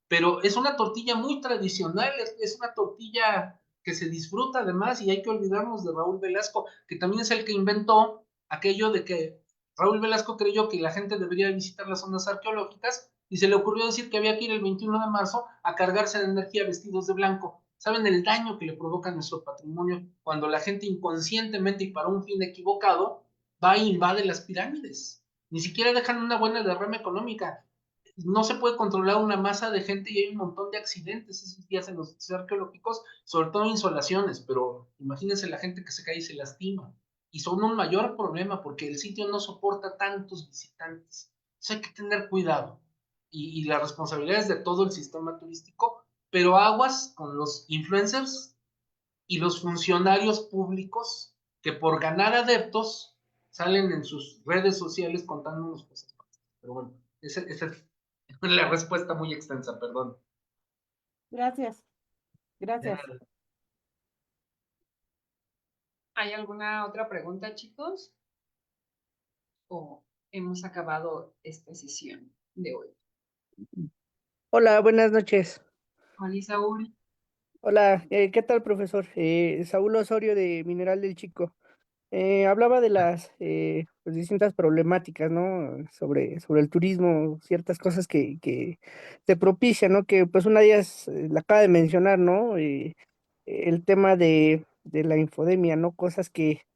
Pero es una tortilla muy tradicional, es una tortilla que se disfruta además y hay que olvidarnos de Raúl Velasco, que también es el que inventó aquello de que Raúl Velasco creyó que la gente debería visitar las zonas arqueológicas y se le ocurrió decir que había que ir el 21 de marzo a cargarse de energía vestidos de blanco. saben el daño que le provoca a nuestro patrimonio cuando la gente inconscientemente y para un fin equivocado va e invade las pirámides. Ni siquiera dejan una buena derrama económica. No se puede controlar una masa de gente y hay un montón de accidentes esos días en los sitios arqueológicos, sobre todo insolaciones, pero imagínense la gente que se cae y se lastima. Y son un mayor problema porque el sitio no soporta tantos visitantes. Entonces hay que tener cuidado. Y la responsabilidad es de todo el sistema turístico, pero aguas con los influencers y los funcionarios públicos que por ganar adeptos salen en sus redes sociales contándonos cosas. Pero bueno, esa es la respuesta muy extensa, perdón. Gracias, gracias. ¿Hay alguna otra pregunta, chicos? ¿O hemos acabado esta sesión de hoy? Hola, buenas noches. Hola, Saúl. Hola, ¿qué tal, profesor? Saúl Osorio de Mineral del Chico. Hablaba de las pues, distintas problemáticas, ¿no? Sobre el turismo, ciertas cosas que se propician, ¿no? Que pues una de ellas la acaba de mencionar, ¿no? El tema de la infodemia, ¿no? Cosas que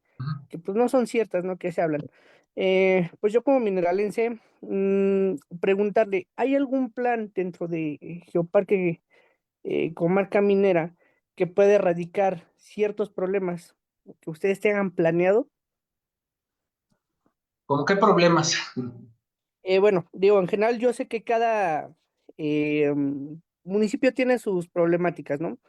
pues no son ciertas, ¿no? Que se hablan. Pues yo como mineralense, preguntarle, ¿hay algún plan dentro de Geoparque Comarca Minera que puede erradicar ciertos problemas que ustedes tengan planeado? ¿Cómo qué problemas? Bueno, digo, en general yo sé que cada municipio tiene sus problemáticas, ¿no?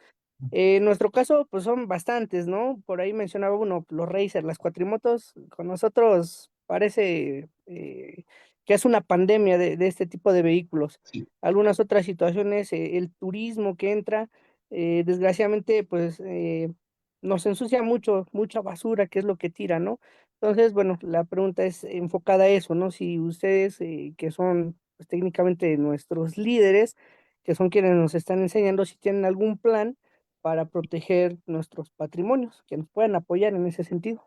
En nuestro caso, pues son bastantes, ¿no? Por ahí mencionaba uno, los racers, las cuatrimotos, con nosotros parece que es una pandemia de este tipo de vehículos. Sí. Algunas otras situaciones, el turismo que entra, desgraciadamente, pues nos ensucia mucho, mucha basura, que es lo que tira, ¿no? Entonces, bueno, la pregunta es enfocada a eso, ¿no? Si ustedes, que son pues, técnicamente nuestros líderes, que son quienes nos están enseñando, si tienen algún plan para proteger nuestros patrimonios, que nos puedan apoyar en ese sentido.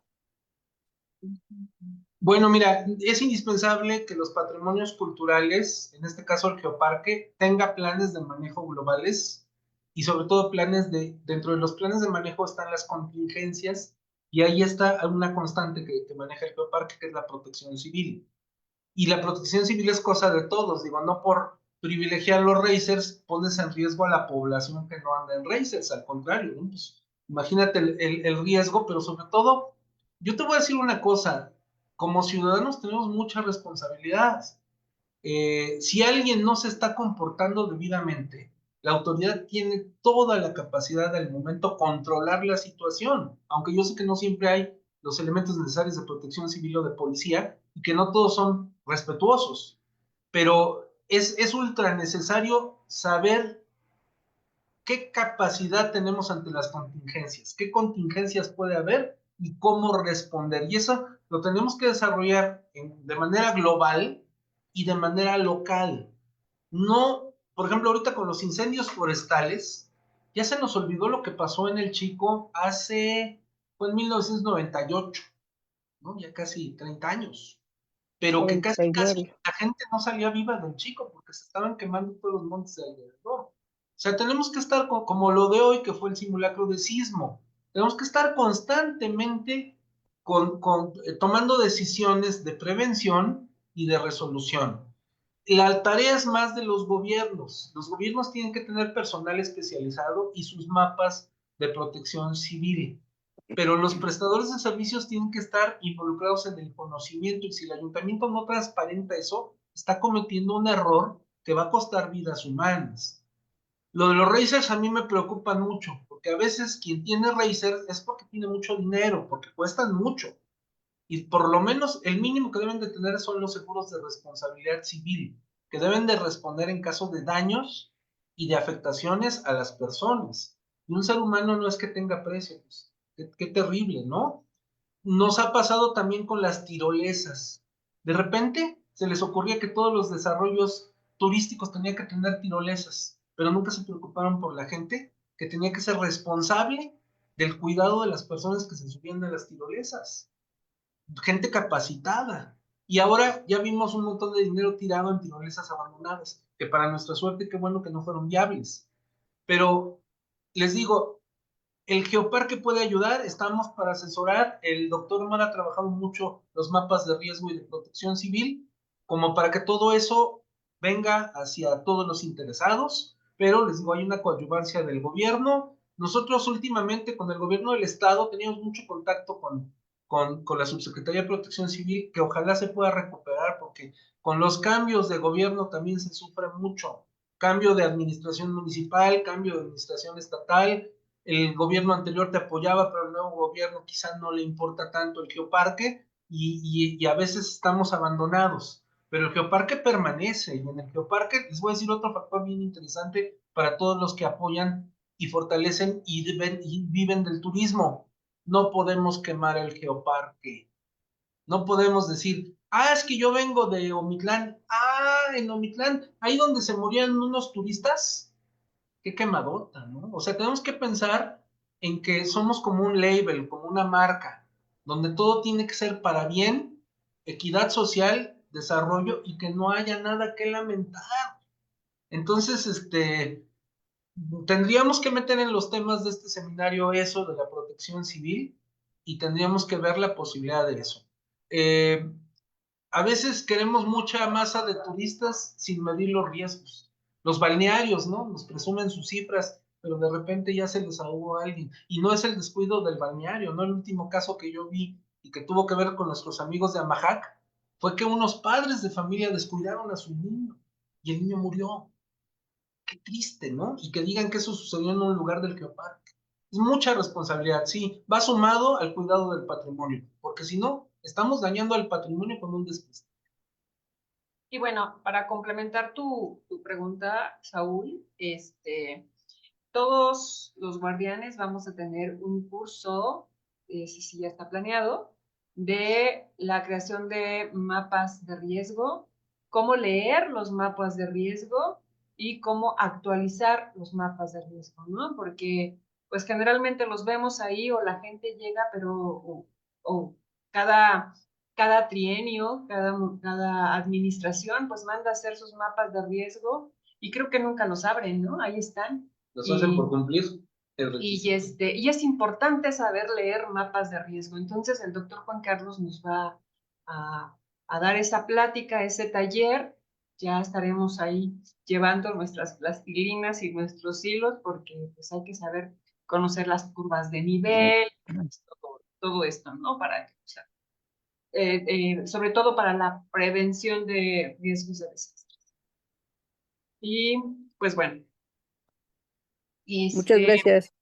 Bueno, mira, es indispensable que los patrimonios culturales, en este caso el Geoparque, tenga planes de manejo globales y sobre todo dentro de los planes de manejo están las contingencias y ahí está una constante que maneja el Geoparque, que es la protección civil. Y la protección civil es cosa de todos, digo, no por privilegiar los racers pones en riesgo a la población que no anda en racers, al contrario, ¿no? Pues, imagínate el riesgo, pero sobre todo, yo te voy a decir una cosa, como ciudadanos tenemos mucha responsabilidad. Si alguien no se está comportando debidamente, la autoridad tiene toda la capacidad del momento controlar la situación, aunque yo sé que no siempre hay los elementos necesarios de protección civil o de policía y que no todos son respetuosos, pero es ultra necesario saber qué capacidad tenemos ante las contingencias, qué contingencias puede haber y cómo responder. Y eso lo tenemos que desarrollar de manera global y de manera local. No, por ejemplo, ahorita con los incendios forestales, ya se nos olvidó lo que pasó en el Chico fue en 1998, ¿no? Ya casi 30 años. Pero que casi 99. la gente no salía viva del Chico porque se estaban quemando todos los montes de alrededor. O sea, tenemos que estar como lo de hoy, que fue el simulacro de sismo. Tenemos que estar constantemente tomando decisiones de prevención y de resolución. La tarea es más de los gobiernos. Los gobiernos tienen que tener personal especializado y sus mapas de protección civil. Pero los prestadores de servicios tienen que estar involucrados en el conocimiento y si el ayuntamiento no transparenta eso, está cometiendo un error que va a costar vidas humanas. Lo de los racers a mí me preocupan mucho, porque a veces quien tiene racers es porque tiene mucho dinero, porque cuestan mucho. Y por lo menos el mínimo que deben de tener son los seguros de responsabilidad civil, que deben de responder en caso de daños y de afectaciones a las personas. Y un ser humano no es que tenga precio, pues, qué terrible, ¿no? Nos ha pasado también con las tirolesas. De repente se les ocurría que todos los desarrollos turísticos tenían que tener tirolesas, pero nunca se preocuparon por la gente que tenía que ser responsable del cuidado de las personas que se subían a las tirolesas. Gente capacitada. Y ahora ya vimos un montón de dinero tirado en tirolesas abandonadas, que para nuestra suerte, qué bueno que no fueron viables. Pero les digo, el Geoparque puede ayudar, estamos para asesorar. El doctor Omar ha trabajado mucho los mapas de riesgo y de protección civil, como para que todo eso venga hacia todos los interesados, pero les digo, hay una coadyuvancia del gobierno. Nosotros últimamente con el gobierno del estado teníamos mucho contacto con la Subsecretaría de Protección Civil, que ojalá se pueda recuperar, porque con los cambios de gobierno también se sufre mucho. Cambio de administración municipal, cambio de administración estatal. El gobierno anterior te apoyaba, pero el nuevo gobierno quizá no le importa tanto el geoparque y a veces estamos abandonados. Pero el geoparque permanece y en el geoparque les voy a decir otro factor bien interesante para todos los que apoyan y fortalecen y viven del turismo. No podemos quemar el geoparque. No podemos decir, es que yo vengo de Omitlán. En Omitlán, ahí donde se morían unos turistas, qué quemadota, ¿no? O sea, tenemos que pensar en que somos como un label, como una marca, donde todo tiene que ser para bien, equidad social, desarrollo y que no haya nada que lamentar. Entonces, tendríamos que meter en los temas de este seminario eso de la protección civil y tendríamos que ver la posibilidad de eso. A veces queremos mucha masa de turistas sin medir los riesgos. Los balnearios, ¿no? Nos presumen sus cifras, pero de repente ya se les ahogó a alguien. Y no es el descuido del balneario, ¿no? El último caso que yo vi y que tuvo que ver con nuestros amigos de Amajac fue que unos padres de familia descuidaron a su niño y el niño murió. Qué triste, ¿no? Y que digan que eso sucedió en un lugar del geoparque. Es mucha responsabilidad, sí, va sumado al cuidado del patrimonio, porque si no, estamos dañando al patrimonio con un despiste. Y bueno, para complementar tu pregunta, Saúl, todos los guardianes vamos a tener un curso, ese sí ya está planeado, de la creación de mapas de riesgo, cómo leer los mapas de riesgo y cómo actualizar los mapas de riesgo, ¿no? Porque pues generalmente los vemos ahí o la gente llega, pero o cada trienio, cada administración pues manda a hacer sus mapas de riesgo y creo que nunca los abren, ¿no? Ahí están. Los hacen por cumplir el Y requisito. y es importante saber leer mapas de riesgo. Entonces el doctor Juan Carlos nos va a dar esa plática, ese taller. Ya estaremos ahí llevando nuestras plastilinas y nuestros hilos porque pues hay que saber conocer las curvas de nivel, todo esto, ¿no? Para, o sea, sobre todo para la prevención de riesgos de desastres. Y pues bueno, Muchas gracias.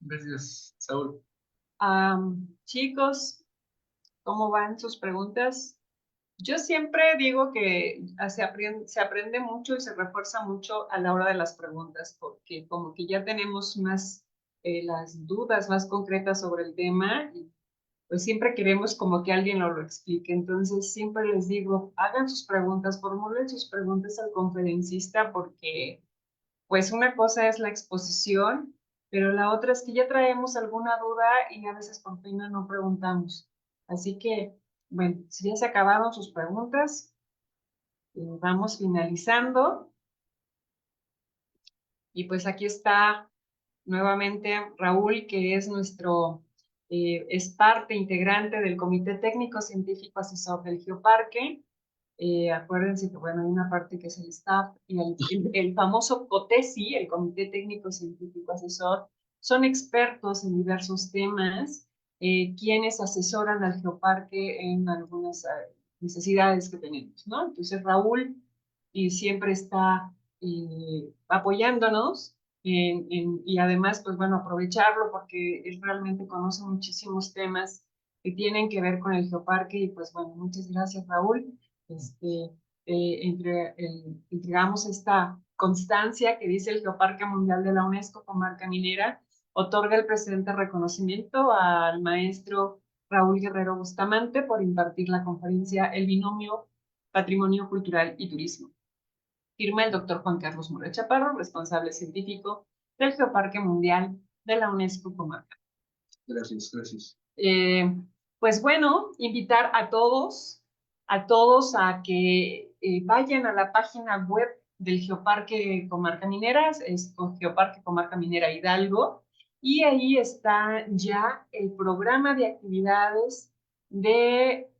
Gracias, Saúl. chicos, ¿cómo van sus preguntas? Yo siempre digo que se aprende mucho y se refuerza mucho a la hora de las preguntas, porque como que ya tenemos más las dudas más concretas sobre el tema y pues siempre queremos como que alguien lo explique. Entonces siempre les digo, hagan sus preguntas, formulen sus preguntas al conferencista porque pues una cosa es la exposición, pero la otra es que ya traemos alguna duda y a veces por pena no preguntamos. Así que, bueno, si ya se acabaron sus preguntas, vamos finalizando. Y pues aquí está nuevamente Raúl, que es es parte integrante del Comité Técnico Científico Asesor del Geoparque. Acuérdense que, bueno, hay una parte que es el staff y el famoso COTESI, el Comité Técnico Científico Asesor, son expertos en diversos temas, quienes asesoran al geoparque en algunas necesidades que tenemos, ¿no? Entonces, Raúl siempre está apoyándonos y además, pues bueno, aprovecharlo porque él realmente conoce muchísimos temas que tienen que ver con el geoparque y pues bueno, muchas gracias, Raúl. Entregamos esta constancia que dice el Geoparque Mundial de la UNESCO, comarca minera, otorga el presente reconocimiento al maestro Raúl Guerrero Bustamante por impartir la conferencia El Binomio Patrimonio Cultural y Turismo. Firma el doctor Juan Carlos Mora Chaparro, responsable científico del Geoparque Mundial de la UNESCO comarca. Gracias, gracias. Pues bueno, invitar a todos a que vayan a la página web del Geoparque Comarca Minera, es Geoparque Comarca Minera Hidalgo, y ahí está ya el programa de actividades de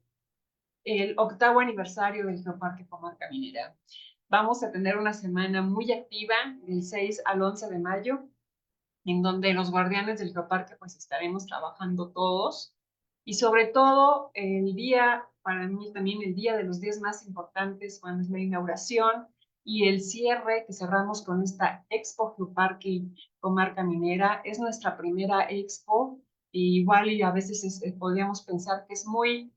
el 8º aniversario del Geoparque Comarca Minera. Vamos a tener una semana muy activa del 6 al 11 de mayo, en donde los guardianes del Geoparque pues estaremos trabajando todos, y sobre todo el día, para mí también el día de los días más importantes, cuando es la inauguración y el cierre, que cerramos con esta Expo Geoparque Comarca Minera. Es nuestra primera expo, y igual y a veces podríamos pensar que es muy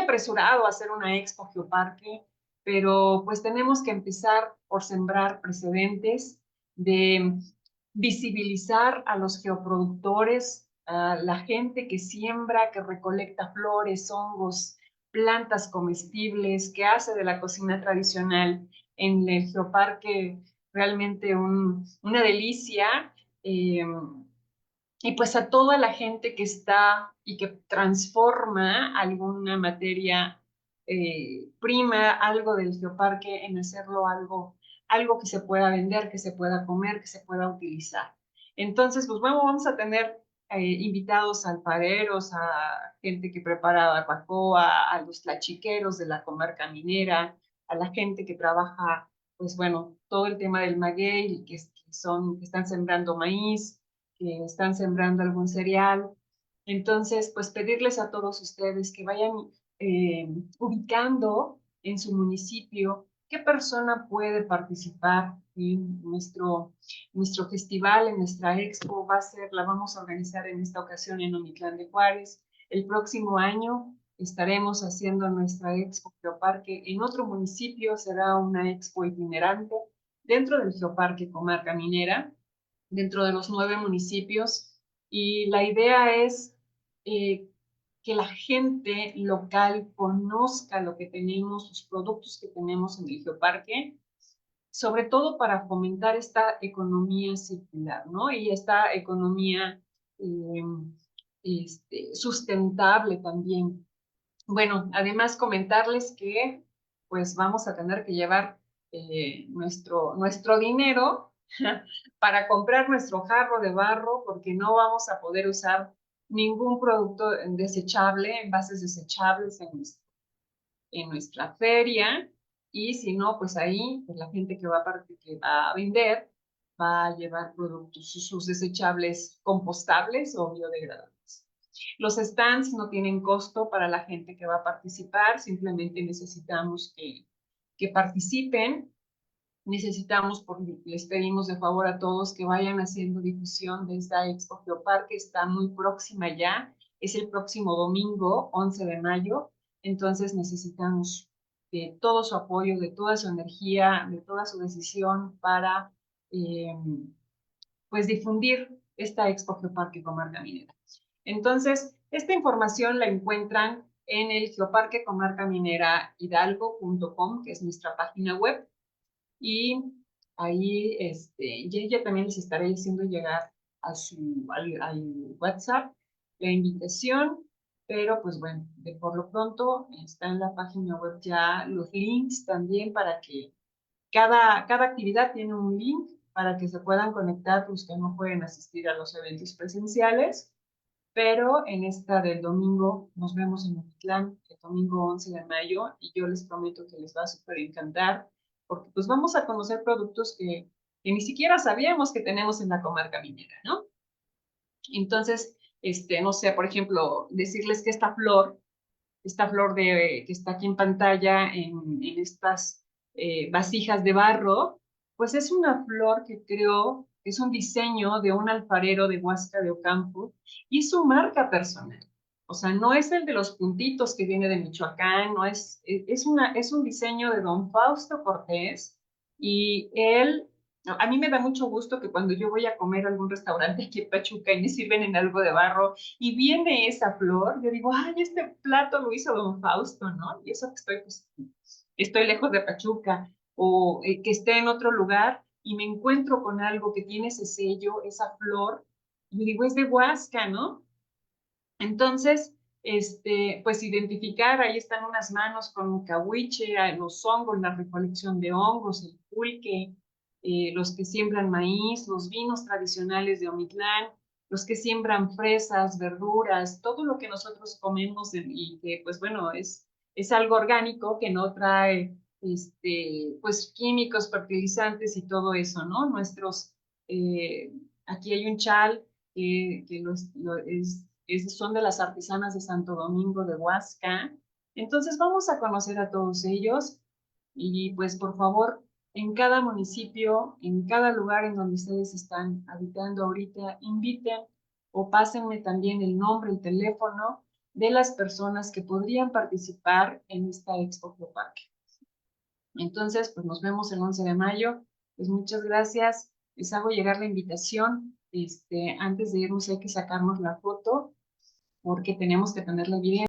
apresurado hacer una Expo Geoparque, pero pues tenemos que empezar por sembrar precedentes de visibilizar a los geoproductores, a la gente que siembra, que recolecta flores, hongos, plantas comestibles, que hace de la cocina tradicional en el Geoparque realmente una delicia. Y pues a toda la gente que está y que transforma alguna materia prima, algo del Geoparque, en hacerlo algo que se pueda vender, que se pueda comer, que se pueda utilizar. Entonces, pues bueno, vamos a tener invitados alfareros, a gente que prepara barbacoa, a los tlachiqueros de la comarca minera, a la gente que trabaja, pues bueno, todo el tema del maguey, que están sembrando maíz, que están sembrando algún cereal. Entonces, pues pedirles a todos ustedes que vayan ubicando en su municipio qué persona puede participar en nuestro festival, en nuestra expo. La vamos a organizar en esta ocasión en Omitlán de Juárez. El próximo año estaremos haciendo nuestra expo Geoparque en otro municipio, será una expo itinerante dentro del Geoparque Comarca Minera, dentro de los 9 municipios, y la idea es que la gente local conozca lo que tenemos, los productos que tenemos en el Geoparque, sobre todo para fomentar esta economía circular, ¿no? Y esta economía sustentable también. Bueno, además comentarles que pues vamos a tener que llevar nuestro dinero para comprar nuestro jarro de barro, porque no vamos a poder usar ningún producto desechable, envases desechables en nuestra feria, y si no, pues ahí pues la gente que va a vender va a llevar productos, sus desechables compostables o biodegradables. Los stands no tienen costo para la gente que va a participar, simplemente necesitamos que participen. Les pedimos de favor a todos que vayan haciendo difusión de esta Expo Geoparque, está muy próxima ya, es el próximo domingo, 11 de mayo, entonces necesitamos de todo su apoyo, de toda su energía, de toda su decisión para pues difundir esta Expo Geoparque Comarca Minera. Entonces, esta información la encuentran en el Geoparque Comarca Minera Hidalgo.com, que es nuestra página web, y ahí ella también les estaré haciendo llegar al WhatsApp la invitación, pero pues bueno, por lo pronto está en la página web ya los links también para que cada actividad tiene un link para que se puedan conectar los que no pueden asistir a los eventos presenciales, pero en esta del domingo nos vemos en Omitlán, el domingo 11 de mayo, y yo les prometo que les va a súper encantar, porque pues vamos a conocer productos que ni siquiera sabíamos que tenemos en la comarca minera, ¿no? Entonces, no sé, por ejemplo, decirles que esta flor que está aquí en pantalla en estas vasijas de barro, pues es una flor que creo que es un diseño de un alfarero de Huasca de Ocampo y su marca personal. O sea, no es el de los puntitos que viene de Michoacán, no es un diseño de don Fausto Cortés, y a mí me da mucho gusto que cuando yo voy a comer a algún restaurante aquí en Pachuca y me sirven en algo de barro y viene esa flor, yo digo, ay, este plato lo hizo don Fausto, ¿no? Y eso que estoy lejos de Pachuca, o que esté en otro lugar y me encuentro con algo que tiene ese sello, esa flor, y yo digo, es de Huasca, ¿no? Entonces, pues identificar, ahí están unas manos con cahuiche, los hongos, la recolección de hongos, el pulque, los que siembran maíz, los vinos tradicionales de Omitlán, los que siembran fresas, verduras, todo lo que nosotros comemos y que, pues bueno, es algo orgánico que no trae, pues químicos, fertilizantes y todo eso, ¿no? Aquí hay un chal que son de las artesanas de Santo Domingo de Huasca. Entonces vamos a conocer a todos ellos y pues por favor, en cada municipio, en cada lugar en donde ustedes están habitando ahorita, inviten o pásenme también el nombre, el teléfono de las personas que podrían participar en esta Expo Geoparque. Entonces, pues nos vemos el 11 de mayo. Pues muchas gracias. Les hago llegar la invitación. Antes de irnos hay que sacarnos la foto porque tenemos que tener la evidencia.